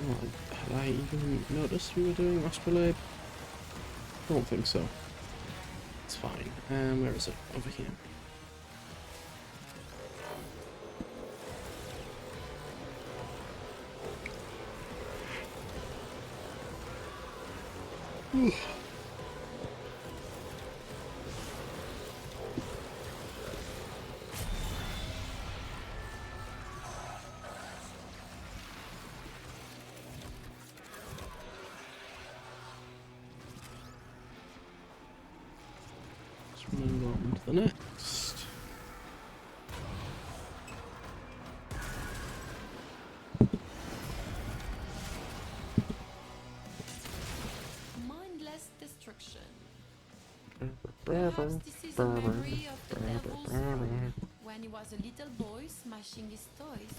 Oh, had I even noticed we were doing Astrolabe? Don't think so. It's fine. Where is it? Over here. Let's move on to the next. Mindless destruction. Perhaps this is a memory of the devil's throne, when he was a little boy smashing his toys.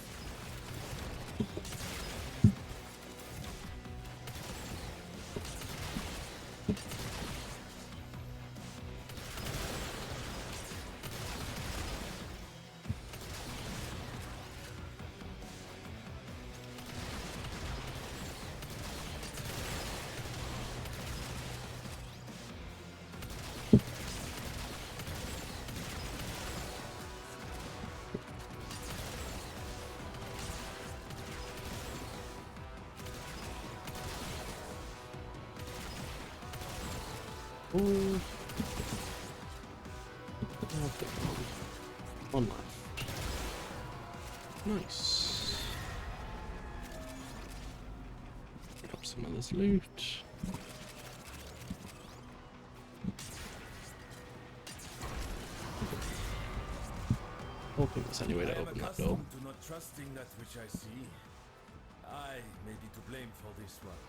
Oh. Okay. One left. Nice. Grab some of this loot. Hoping there's any way to open that door. To not trusting that which I see. I may be to blame for this one.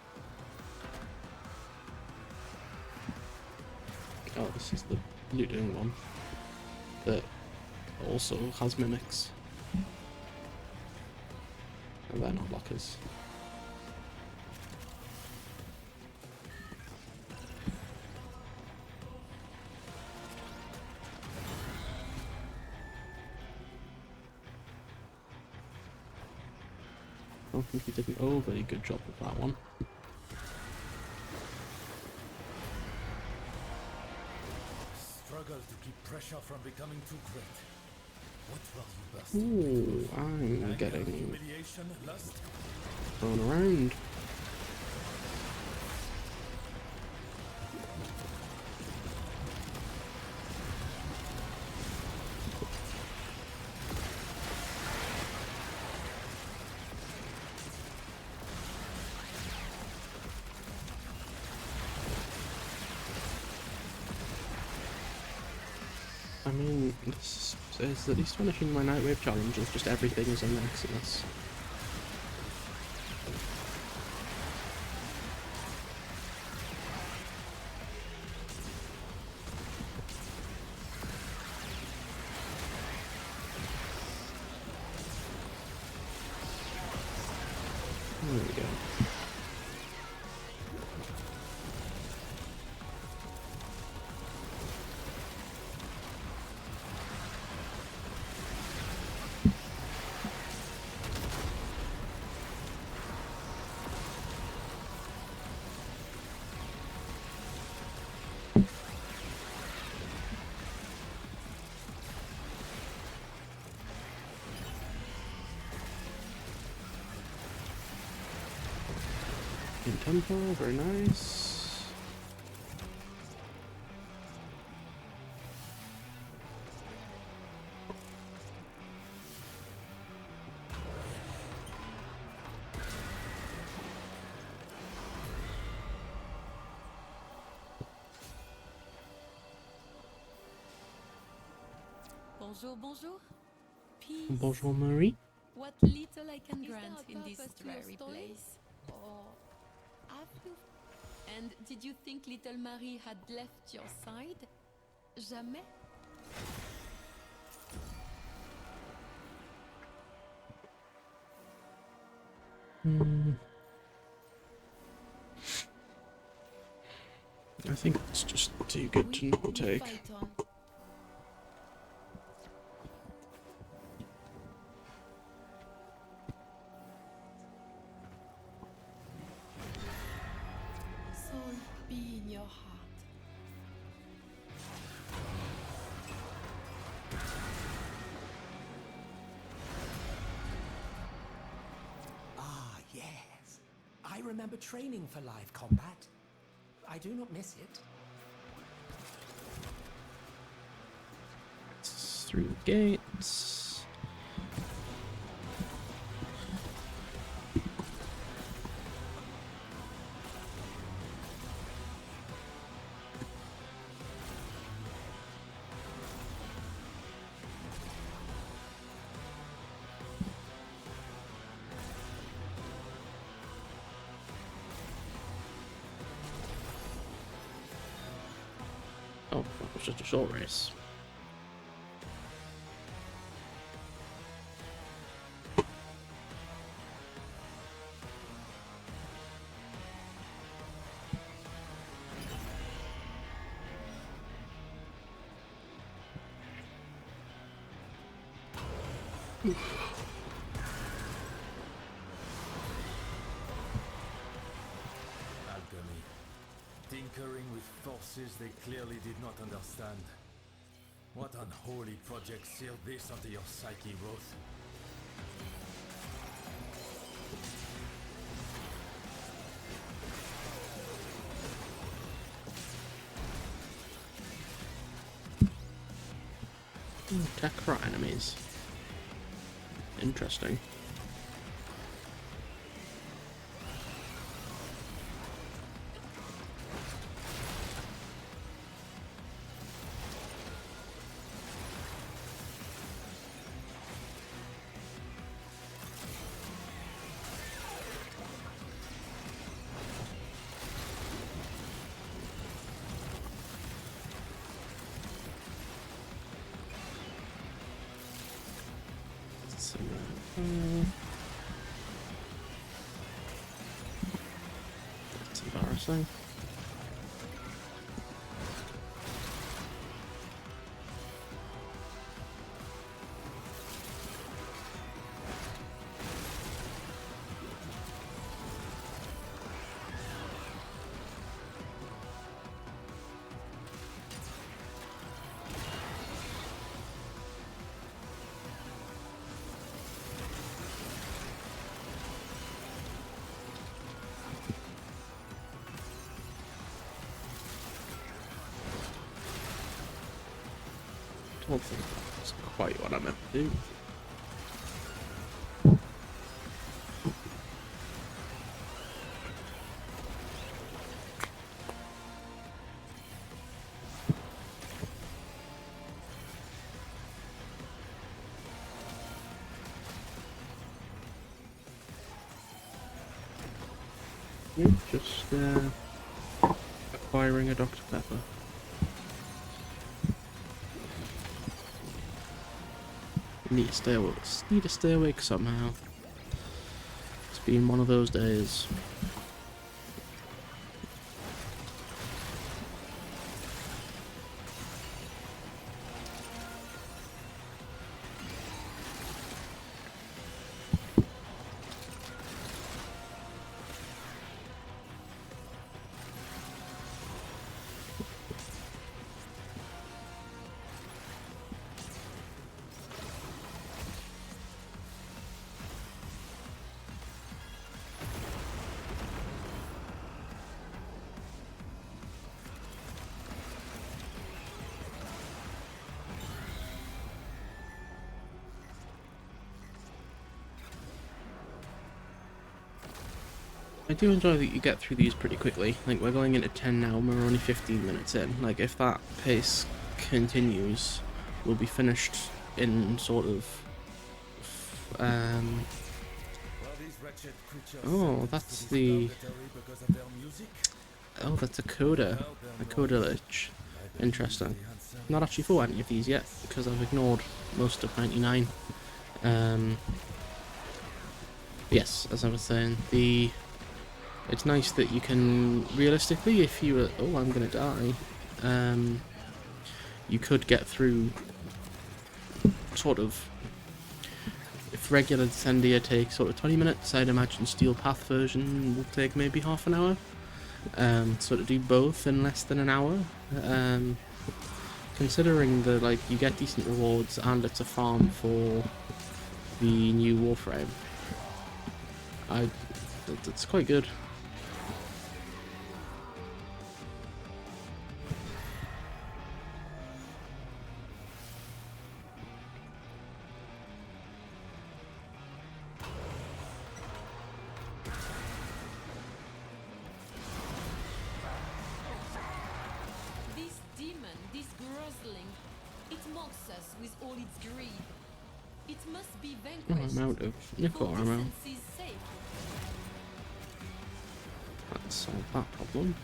Oh, this is the looting one that also has mimics. And they're not lockers. I think he did an overly good job with that one. Struggle to keep pressure from becoming too great. What will you burst? Ooh, I'm Anger, getting humiliation, lust. thrown around. I mean, this is at least finishing my Nightwave challenges, just everything is on Exodus. There we go. In tempo, very nice. Bonjour, bonjour. Peace. Bonjour, Marie. What little I can grant in this dreary place. Or have you? And did you think little Marie had left your side? Jamais. I think it's just too good to not take. Fight on. Soul be in your heart. Ah, yes. I remember training for live combat. I do not miss it. It's through the gates. Oh, that was just a short race. Alchemy. Tinkering with forces they clearly did not understand. What unholy project sealed this onto your psyche, Roth? Attack our enemies. Interesting. So, that's embarrassing. I don't think that's quite what I meant to do. Yep, just acquiring a Dr. Pepper. Need to stay awake somehow. It's been one of those days. I do enjoy that you get through these pretty quickly. Like, we're going into 10 now and we're only 15 minutes in. Like, if that pace continues, we'll be finished in sort of... Oh, that's the... Oh, that's a coda. A coda lich. Interesting. Not actually for any of these yet, because I've ignored most of 99. Yes, as I was saying, it's nice that you can, realistically, if you were... Oh, I'm gonna die. You could get through, sort of... If regular Descendia takes sort of 20 minutes, I'd imagine Steel Path version will take maybe half an hour. So to do both in less than an hour. Considering that, like, you get decent rewards and it's a farm for the new Warframe. That's quite good. I'm out of nickel armor. Let's solve that problem.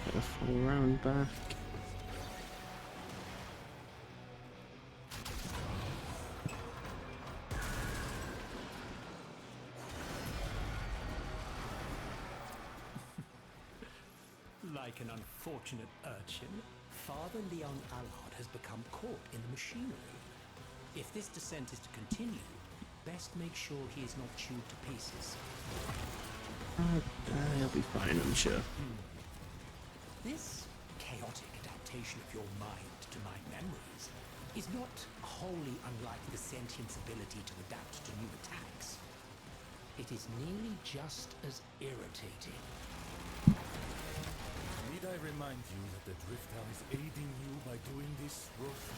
Get a full round back. Like an unfortunate urchin, Father Leon Allard has become caught in the machinery. If this descent is to continue, best make sure he is not chewed to pieces. He'll be fine, I'm sure. This chaotic adaptation of your mind to my memories is not wholly unlike the sentient's ability to adapt to new attacks. It is nearly just as irritating. Need I remind you that the Drifter is aiding you by doing this, Roth?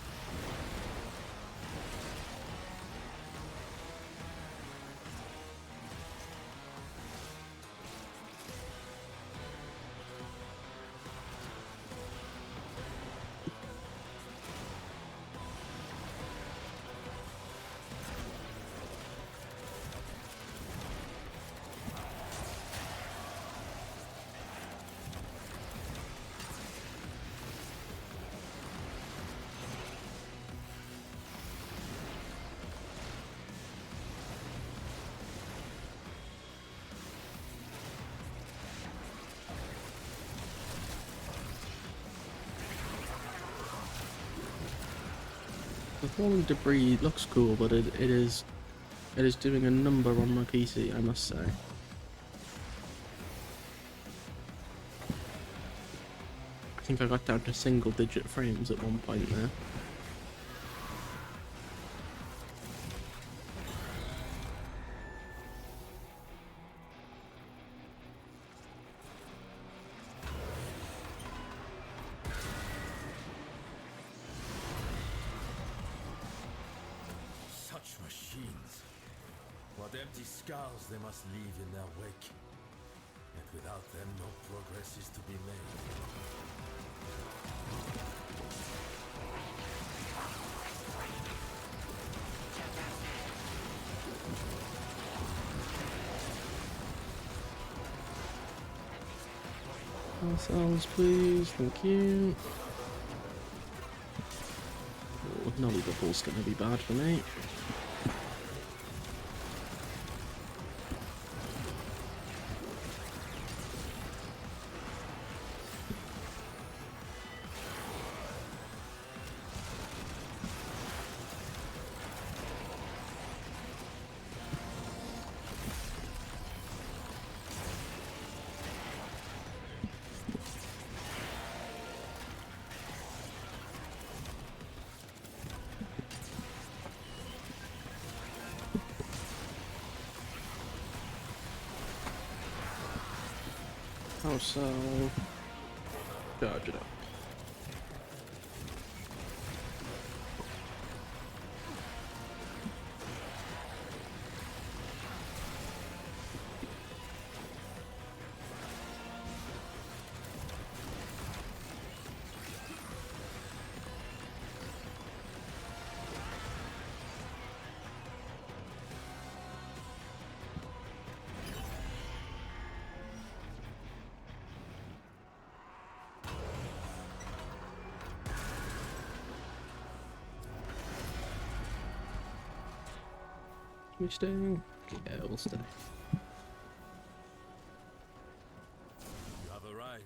The falling debris looks cool, but it is doing a number on my PC, I must say. I think I got down to single-digit frames at one point there. Machines. What empty scars they must leave in their wake. Yet without them, no progress is to be made. Cells, please. Thank you. Oh, Nolly Bubble's gonna be bad for me. Oh, so charge it up. We staying? Yeah, we'll stay. You have arrived.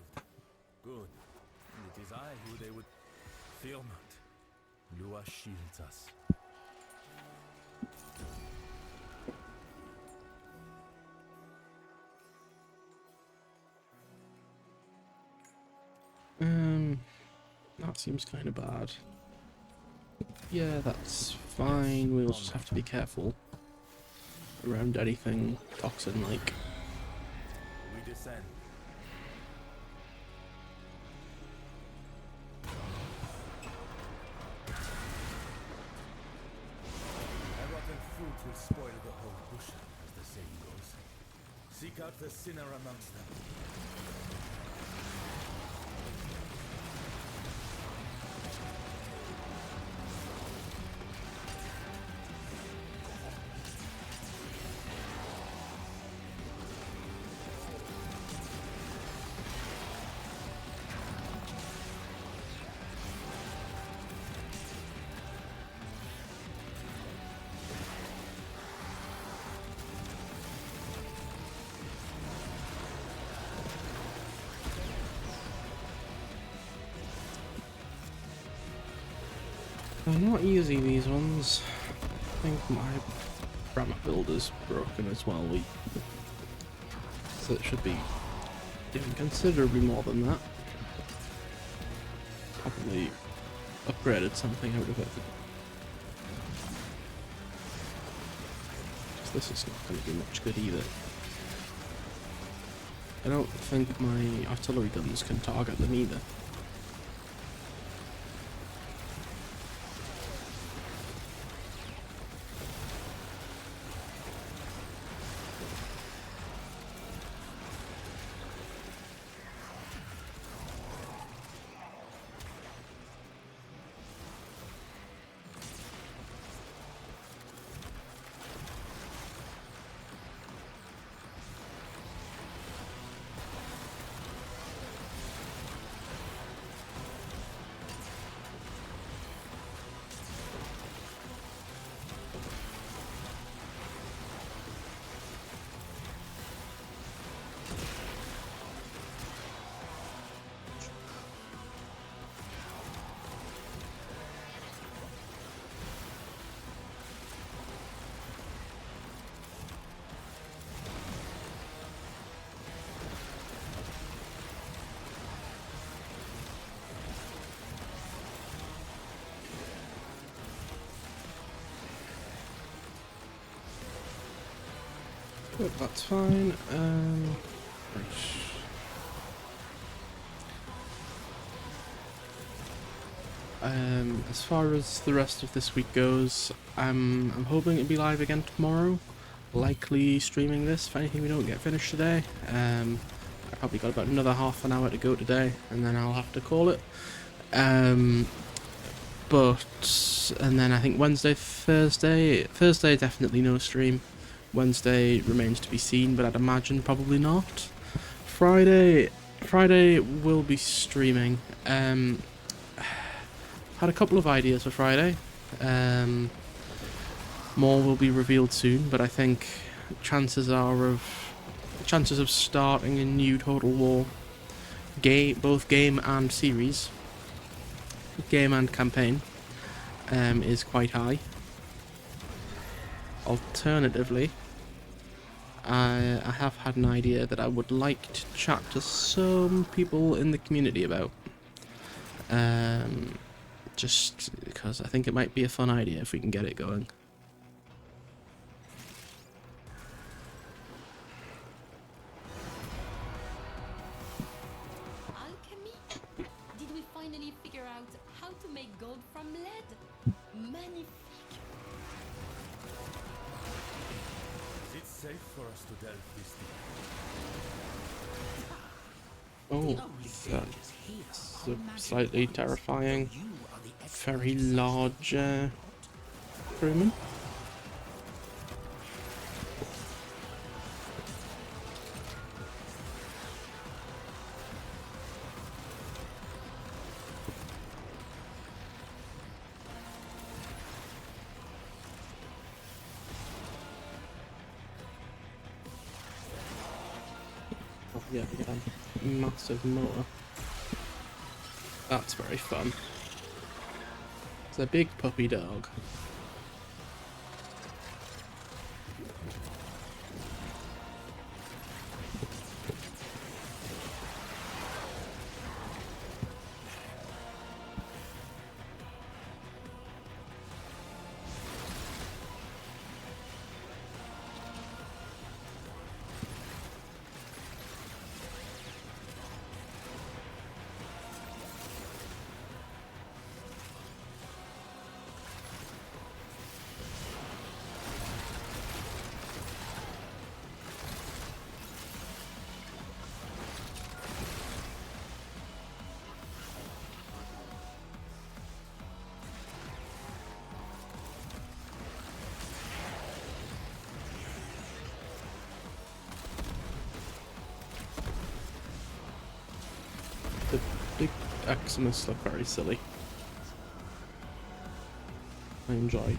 Good. And it is I who they would... Fear not. Lua shields us. That seems kind of bad. Yeah, that's fine. We'll just have to be careful around anything toxin-like. We descend. A rotten fruit will spoil the whole bush, as the saying goes. Seek out the sinner amongst them. They're not easy, these ones. I think my Brahma build is broken as well. So it should be doing considerably more than that. Probably upgraded something out of it. 'Cause this is not going to be much good either. I don't think my artillery guns can target them either. Good, that's fine. Right. As far as the rest of this week goes, I'm hoping to be live again tomorrow. Likely streaming this if anything we don't get finished today. I probably got about another half an hour to go today, and then I'll have to call it. And then I think Wednesday, Thursday definitely no stream. Wednesday remains to be seen, but I'd imagine probably not. Friday, Friday will be streaming. Had a couple of ideas for Friday. More will be revealed soon, but I think chances of starting a new Total War both game and series, game and campaign, is quite high. Alternatively, I have had an idea that I would like to chat to some people in the community about. Just because I think it might be a fun idea if we can get it going. Alchemy? Did we finally figure out how to make gold from lead? Magnifique! Is it safe for us to delve this deep? Oh, that's slightly terrifying. Very large crewman. Oh yeah, massive motor. That's very fun. It's a big puppy dog. The big Eximus look very silly. I enjoy.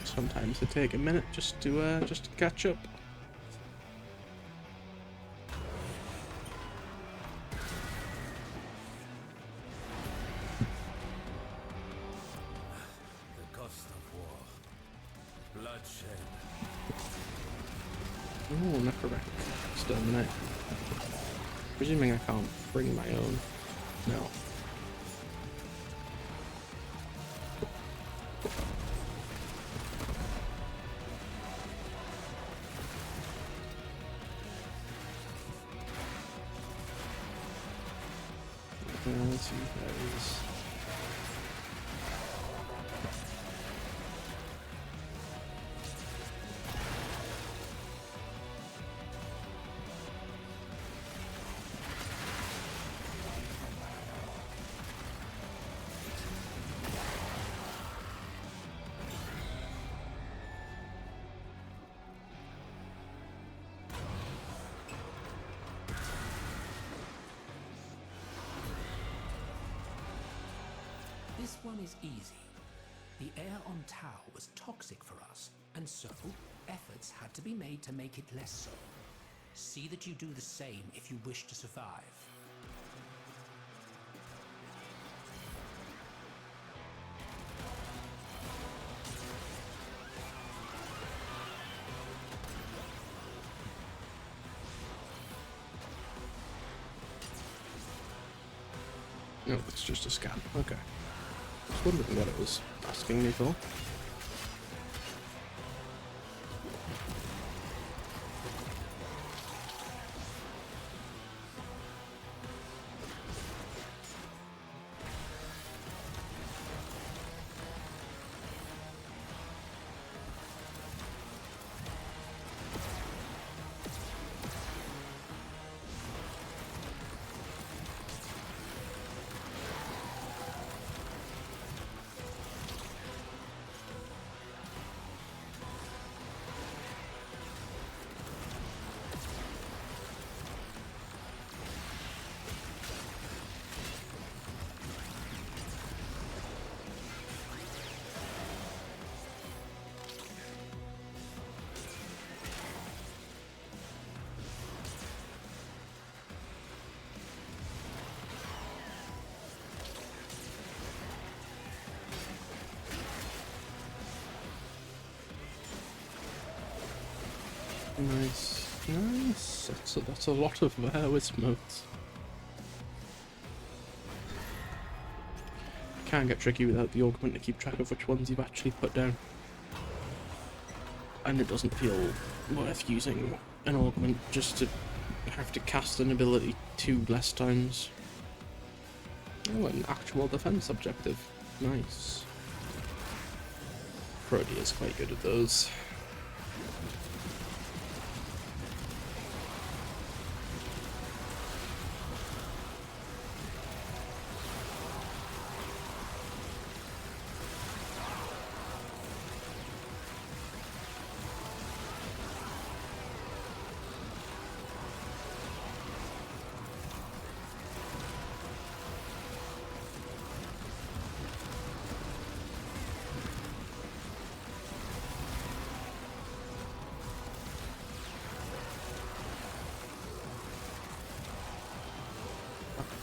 Sometimes it take a minute just to catch up. The cost of war. Bloodshed. Oh, necromantic. Exterminate. Presuming I can't bring my own. No. Let's see if that is. This one is easy. The air on Tau was toxic for us, and so efforts had to be made to make it less so. See that you do the same if you wish to survive. No, it's just a scan. Okay. I was wondering what it was asking me for. Nice, nice. That's a lot of wisp motes. Can get tricky without the augment to keep track of which ones you've actually put down. And it doesn't feel worth using an augment just to have to cast an ability 2 less times. Oh, an actual defense objective. Nice. Brody is quite good at those.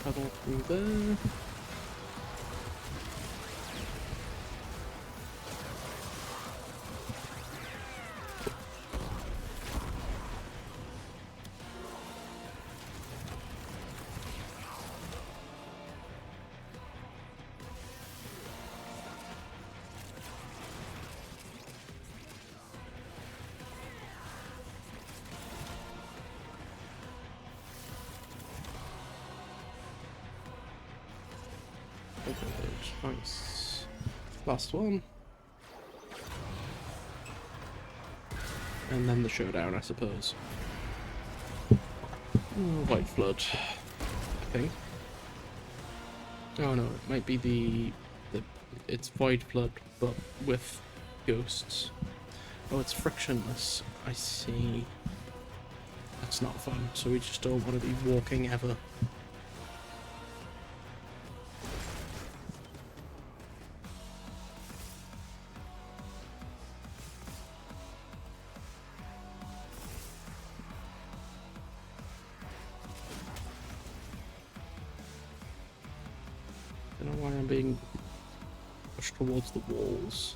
Paddle through there. Nice. Last one. And then the showdown, I suppose. Oh, White Flood, I think. Oh no, it might be it's Void Flood, but with ghosts. Oh, it's frictionless. I see. That's not fun, so we just don't want to be walking ever. I don't know why I'm being pushed towards the walls.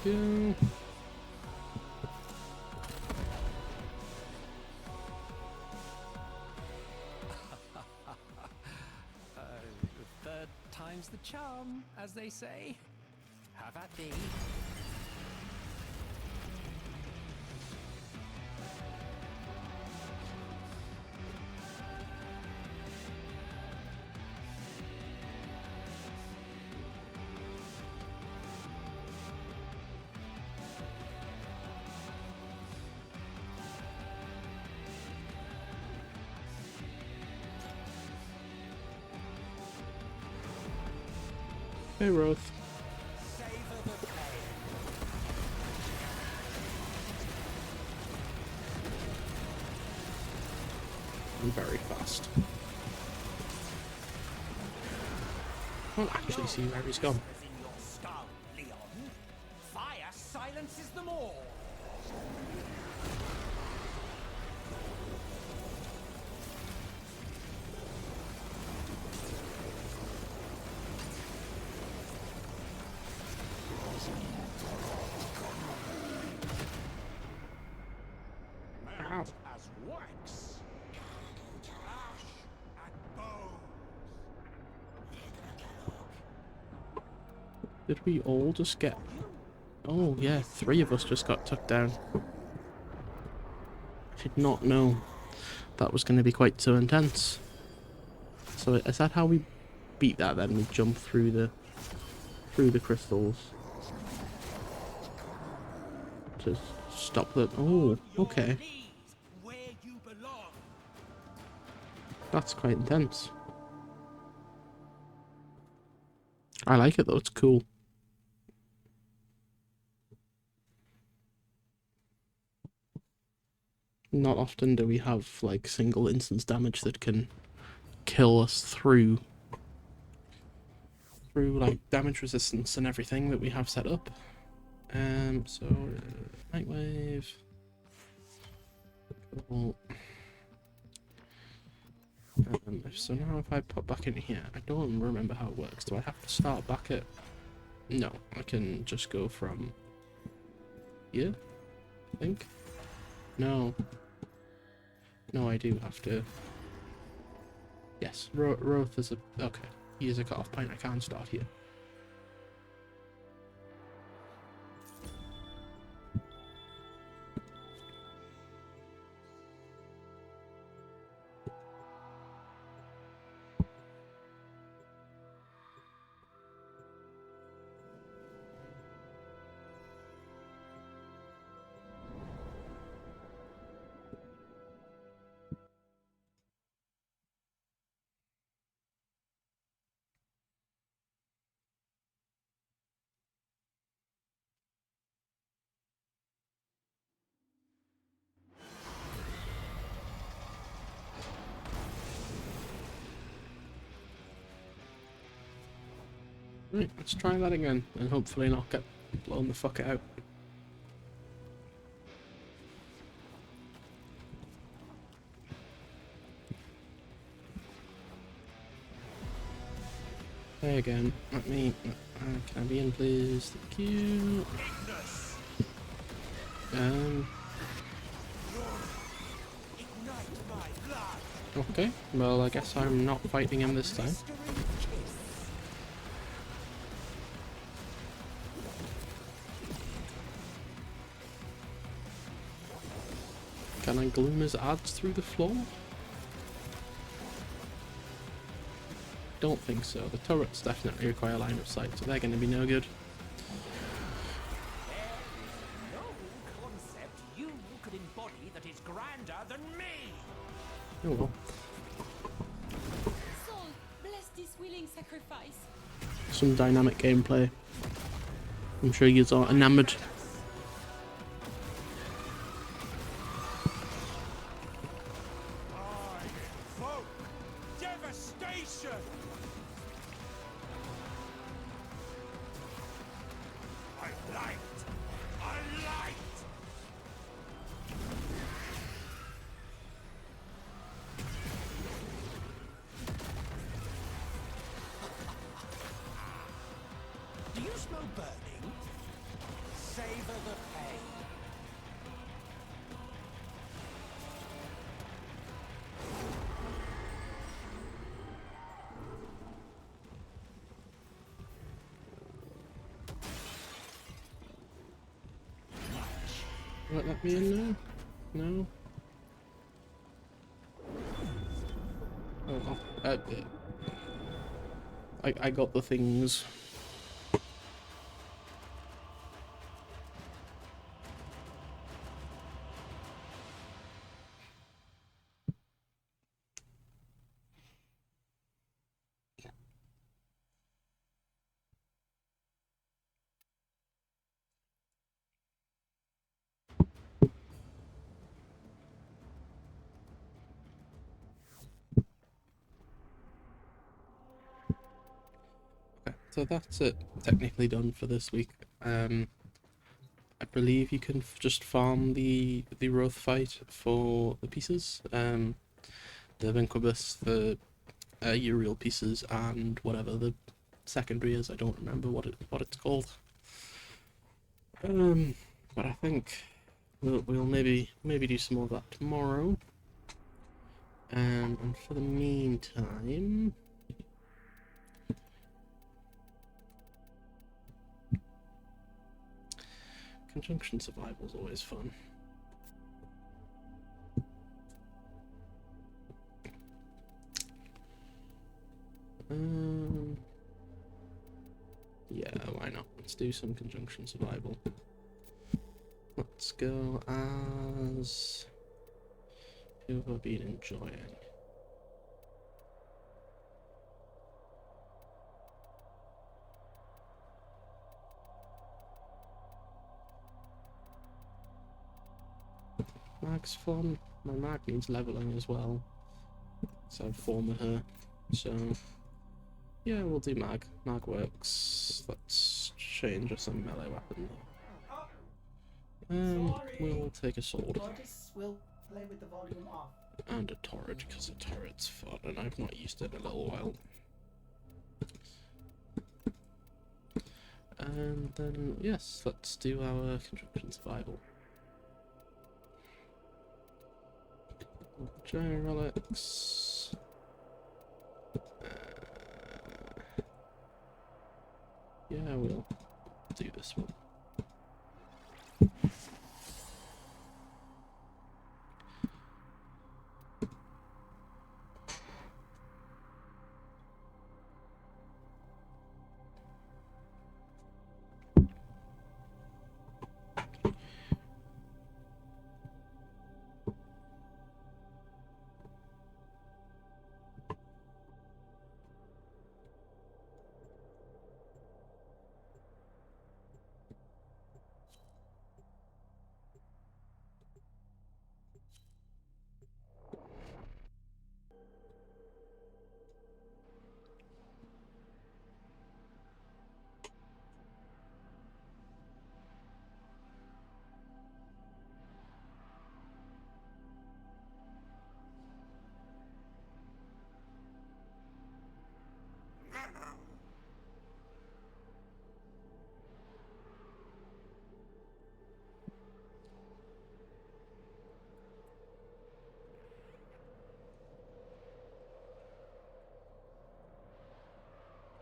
There we go. The third time's the charm, as they say. Have at thee. Hey, Roth. I'm very fast. I can't actually see where he's gone. Fire silences them all. Ow. As wax. Ash and bones. Did we all just get... Oh yeah, 3 of us just got took down. I did not know that was going to be quite so intense. So is that how we beat that then? We jump through the crystals to stop the... Oh, okay. That's quite intense. I like it though, it's cool. Not often do we have like single instance damage that can heal us through like damage resistance and everything that we have set up. So Nightwave. Cool. So now if I pop back in here, I don't remember how it works. Do I have to start back at... No, I can just go from here, I think. No. No, I do have to... Yes, Roth is a... Okay, he is a cut-off point. I can't start here. Right, let's try that again, and hopefully not get blown the fuck out. Hey again, let me... can I be in please? Thank you. Okay, well I guess I'm not fighting him this time. Can I gloom his ads through the floor? Don't think so. The turrets definitely require line of sight, so they're going to be no good. No concept you could embody that is grander than me. Oh well. Soul, bless this willing sacrifice. Some dynamic gameplay. I'm sure you are enamoured. Devastation! I liked! Do you smell burning? Savor the pain. Won't let me in now? No? Oh, I got the things. Okay, so that's it technically done for this week. I believe you can just farm the Roth fight for the pieces. The Incubus, the Uriel pieces, and whatever the secondary is. I don't remember what it's called. But I think we'll maybe do some more of that tomorrow. And for the meantime, Conjunction Survival is always fun. Yeah, why not? Let's do some Conjunction Survival. Let's go as... Who have I been enjoying? Mag's fun. My Mag needs leveling as well. So I've formed her. So yeah, we'll do mag. Mag works. Let's change us a melee weapon. We'll take a sword. Tortoise will play with the volume off. And a turret, because a turret's fun, and I've not used it in a little while. And then, yes, let's do our construction survival. Gyro relics. Yeah, we'll do this one.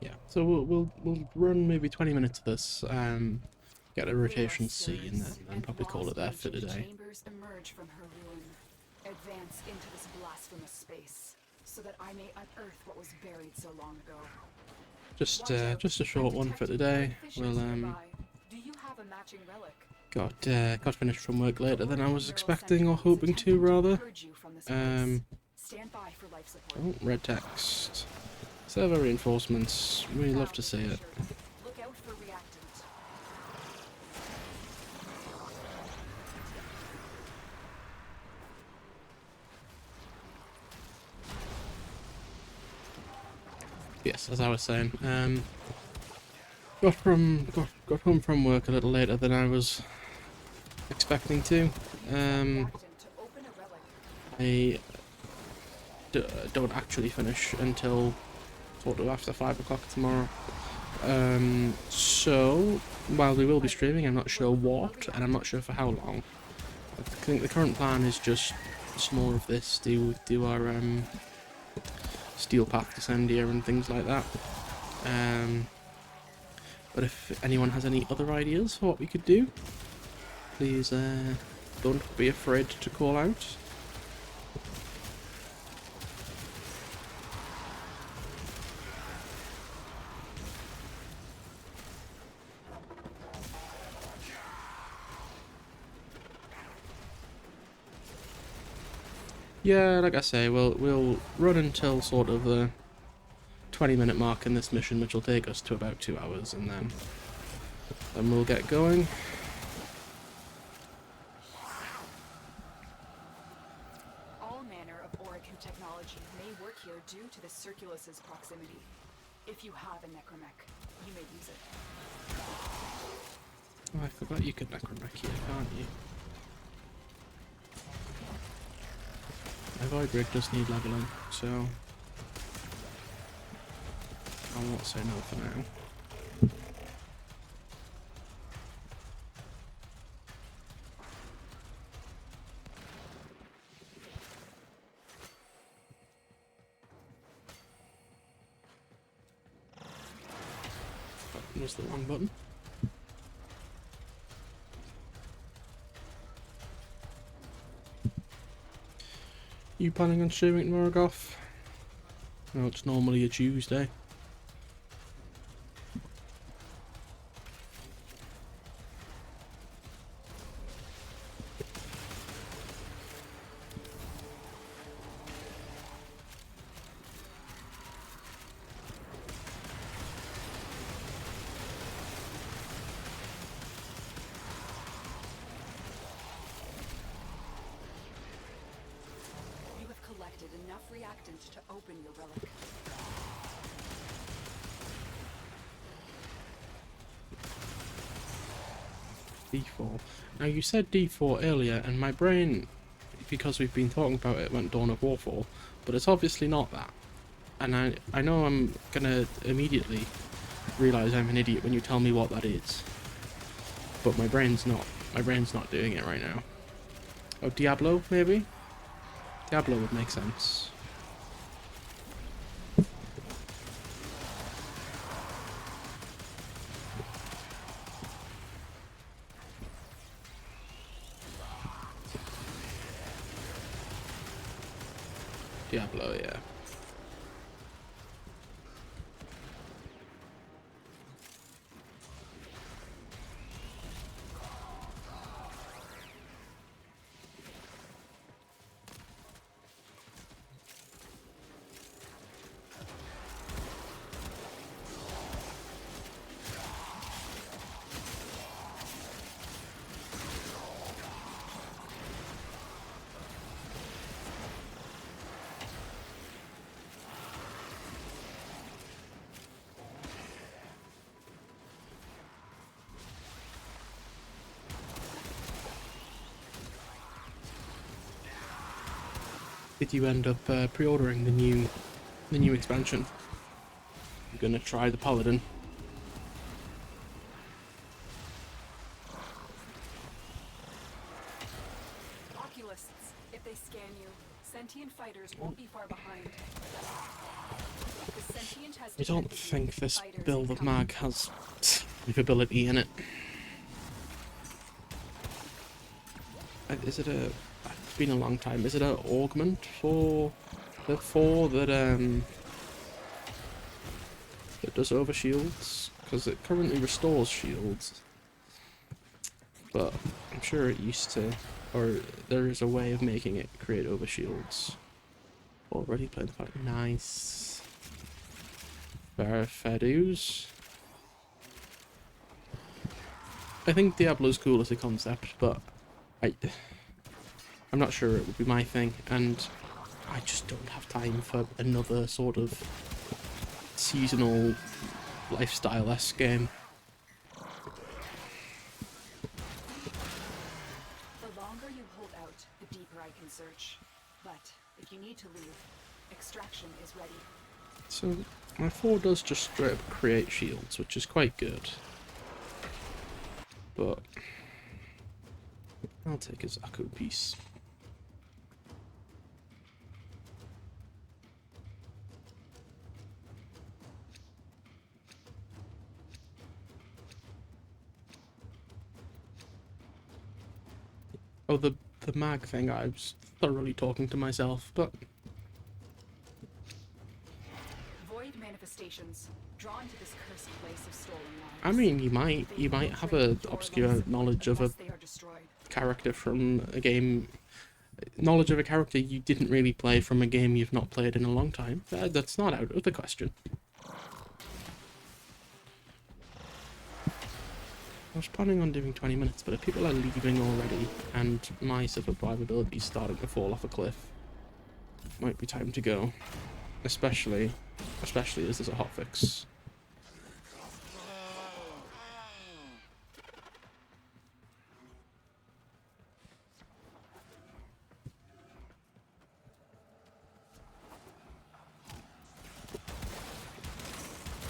Yeah, so we'll run maybe 20 minutes of this, get a rotation C, and then probably call it there for today. Chambers emerge from her ruin. Advance into this blasphemous space, so that I may unearth what was buried so long ago. Just a short one for today. We'll Do you have a matching relic? got finished from work later than I was expecting or hoping to, rather. Stand by for life support. Oh, red text. Server reinforcements. We love to see it. Look out for reactant. Yes, as I was saying, got home from work a little later than I was expecting to. I don't actually finish until sort of after 5 o'clock tomorrow. So while we will be streaming, I'm not sure what, and I'm not sure for how long. I think the current plan is just some more of this, do our steel path descend here and things like that. But if anyone has any other ideas for what we could do, please don't be afraid to call out. Yeah, like I say, we'll run until sort of the 20-minute mark in this mission, which will take us to about 2 hours, and then we'll get going. All manner of Orican technology may work here due to the Circulus's proximity. If you have a necromech, you may use it. Oh, I forgot you could necromech here, can't you? My void rig does need leveling, so I won't say no for now. That was the wrong button. You planning on streaming tomorrow, Goff? No, it's normally a Tuesday. Enough reactant to open your relic. D4. Now you said D4 earlier, and my brain, because we've been talking about it, went Dawn of War 4, but it's obviously not that. And I know I'm gonna immediately realise I'm an idiot when you tell me what that is. But my brain's not. My brain's not doing it right now. Oh, Diablo, maybe? Diablo would make sense. Diablo, yeah. Did you end up pre-ordering the new expansion? I'm gonna try the Paladin. Oculists, if they scan you, sentient fighters won't be far behind. The sentient has I don't detected you. think this Fighters build of incoming. mag has ability in it. Is it a... It's been a long time. Is it an augment for the 4 that does over shields? Because it currently restores shields. But I'm sure it used to, or there is a way of making it create over shields. Already played the fight. Nice. Fair dues. I think Diablo's cool as a concept, but I'm not sure it would be my thing, and I just don't have time for another sort of seasonal lifestyle-esque game. The longer you hold out, the deeper I can search. But if you need to leave, extraction is ready. So my 4 does just straight up create shields, which is quite good. But I'll take his Akko piece. Oh, the mag thing, I was thoroughly talking to myself, but Void manifestations, drawn to this cursed place of stolen lives. I mean, you might have a obscure knowledge of a Unless they are destroyed. character from a game, knowledge of a character you didn't really play from a game you've not played in a long time. That's not out of the question. I was planning on doing 20 minutes, but if people are leaving already and my survivability is starting to fall off a cliff, it might be time to go. Especially as there's a hotfix.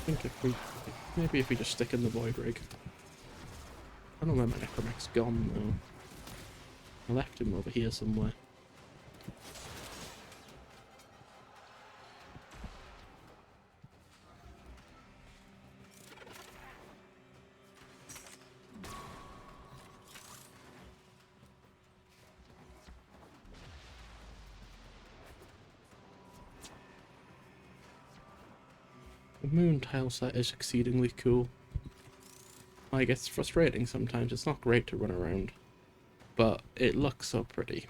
I think maybe if we just stick in the void rig. I don't know where my necromech's gone though. I left him over here somewhere. The moon tile set is exceedingly cool. Like, it's frustrating sometimes, it's not great to run around, but it looks so pretty.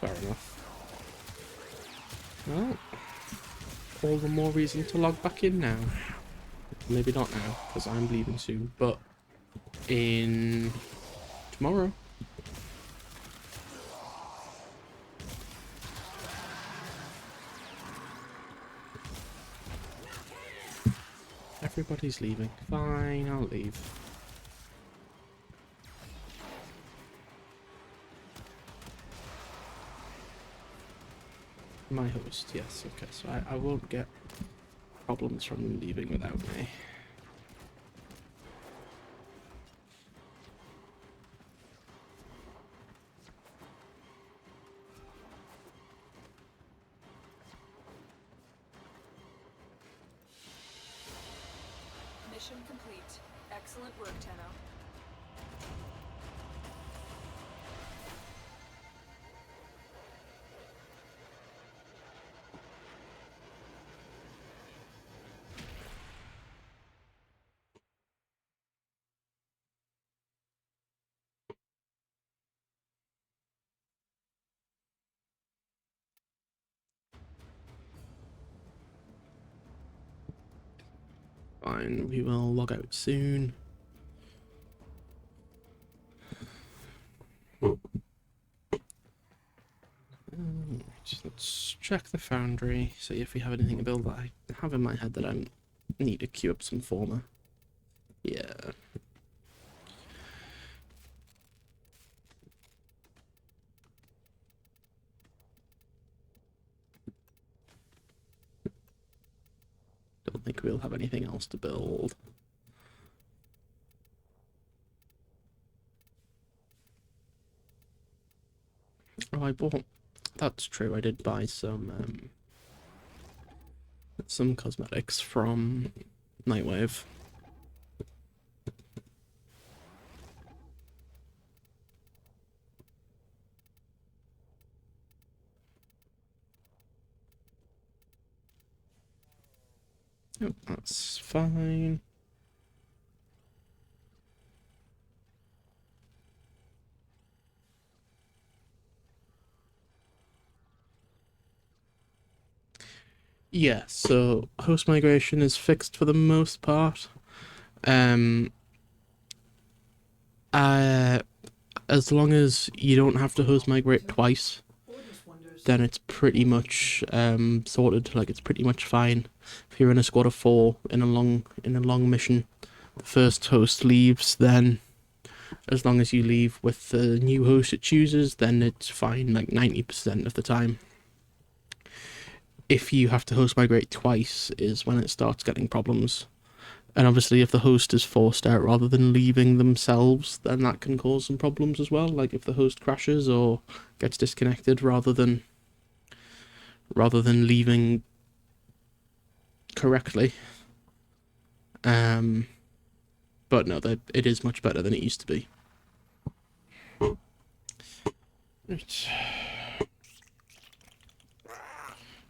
Fair enough. Well, all the more reason to log back in now. Maybe not now, because I'm leaving soon, but in tomorrow. everybody's leaving. Fine, I'll leave. My host, yes, okay, so I won't get problems from them leaving without me. Mission complete. Excellent work, Tenno. Fine, we will log out soon. Let's check the foundry, see if we have anything to build that I have in my head that I need to queue up some former. Yeah. Don't think we'll have anything else to build. Oh, I bought... That's true, I did buy some cosmetics from Nightwave. Oh, that's fine. Yeah, so host migration is fixed for the most part. As long as you don't have to host migrate twice, then it's pretty much sorted. Like, it's pretty much fine. If you're in a squad of 4 in a long mission, the first host leaves, then as long as you leave with the new host it chooses, then it's fine, like 90% of the time. If you have to host migrate twice is when it starts getting problems. And obviously if the host is forced out rather than leaving themselves, then that can cause some problems as well. Like if the host crashes or gets disconnected rather than leaving correctly. But no, it is much better than it used to be. Right.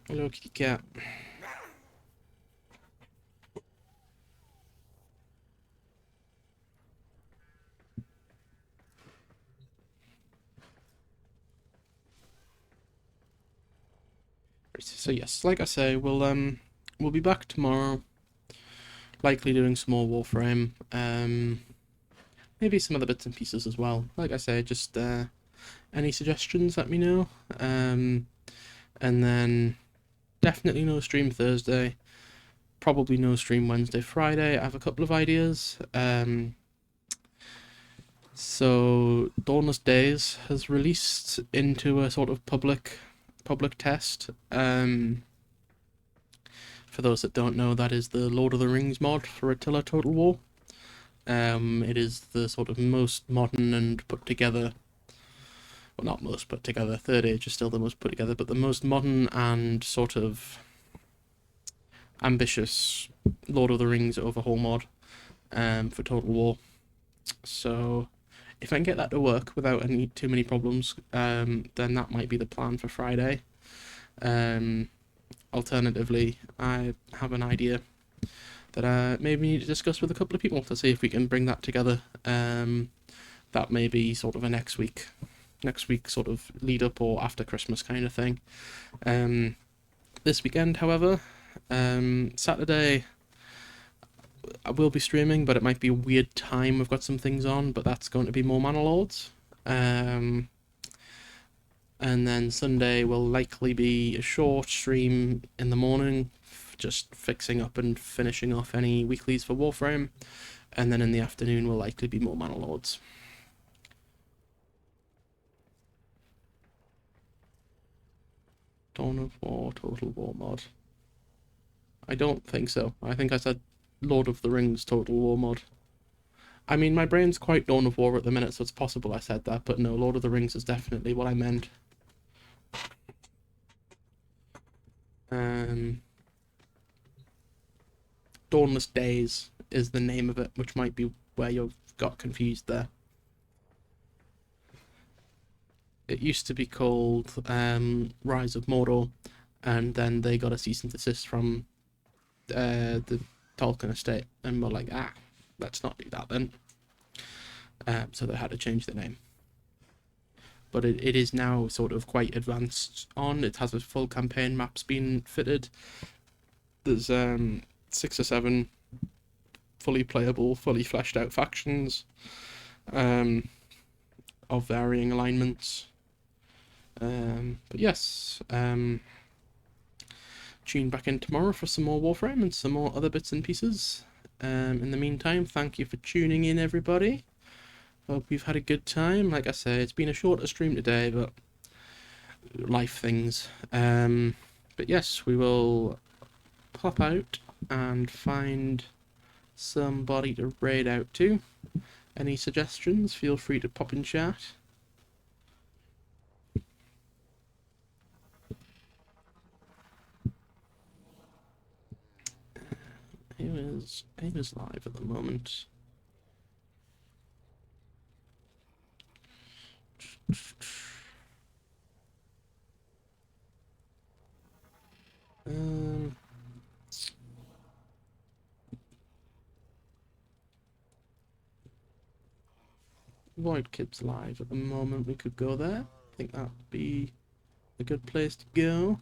Hello, kitty cat. So yes, like I say, we'll be back tomorrow. Likely doing some more Warframe. Maybe some other bits and pieces as well. Like I say, just any suggestions, let me know. And then definitely no stream Thursday. Probably no stream Wednesday, Friday. I have a couple of ideas. So Dawnless Days has released into a sort of public test. For those that don't know, that is the Lord of the Rings mod for Attila Total War. It is the sort of most modern and put together, well, not most put together, Third Age is still the most put together, but the most modern and sort of ambitious Lord of the Rings overhaul mod for Total War. So if I can get that to work without too many problems, then that might be the plan for Friday. Alternatively, I have an idea that I maybe need to discuss with a couple of people to see if we can bring that together. That may be sort of a next week sort of lead up or after Christmas kind of thing. This weekend, however, Saturday, I will be streaming, but it might be a weird time. We've got some things on, but that's going to be more Mana Lords. And then Sunday will likely be a short stream in the morning, just fixing up and finishing off any weeklies for Warframe, and then in the afternoon will likely be more Manor Lords. Dawn of War, Total War mod. I don't think so. I think I said Lord of the Rings Total War mod. I mean, my brain's quite Dawn of War at the minute, so it's possible I said that, but no, Lord of the Rings is definitely what I meant. Dawnless Days is the name of it, which might be where you've got confused there. It used to be called Rise of Mordor, and then they got a cease and desist from the Tolkien estate, and were like, let's not do that then. So they had to change the name. But it is now sort of quite advanced on. It has a full campaign maps being fitted. There's 6 or 7 fully playable, fully fleshed out factions of varying alignments. But yes, tune back in tomorrow for some more Warframe and some more other bits and pieces. In the meantime, thank you for tuning in, everybody. Hope you've had a good time. Like I say, it's been a shorter stream today, but life things. But yes, we will pop out and find somebody to raid out to. Any suggestions, feel free to pop in chat. Who is live at the moment? Void Kid's live at the moment. We could go there. I think that'd be a good place to go.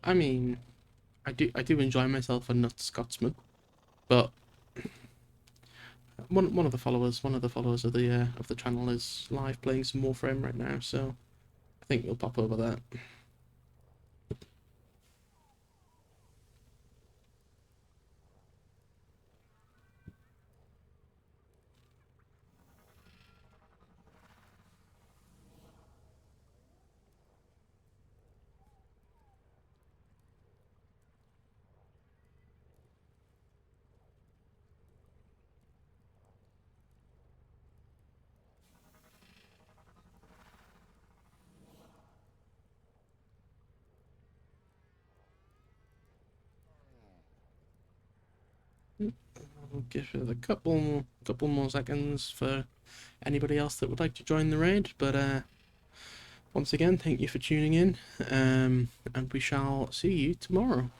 I mean, I do enjoy myself a nut Scotsman, but one of the followers of the channel is live playing some Warframe right now, so I think we'll pop over there. I'll give it a couple more seconds for anybody else that would like to join the raid, but once again, thank you for tuning in, and we shall see you tomorrow.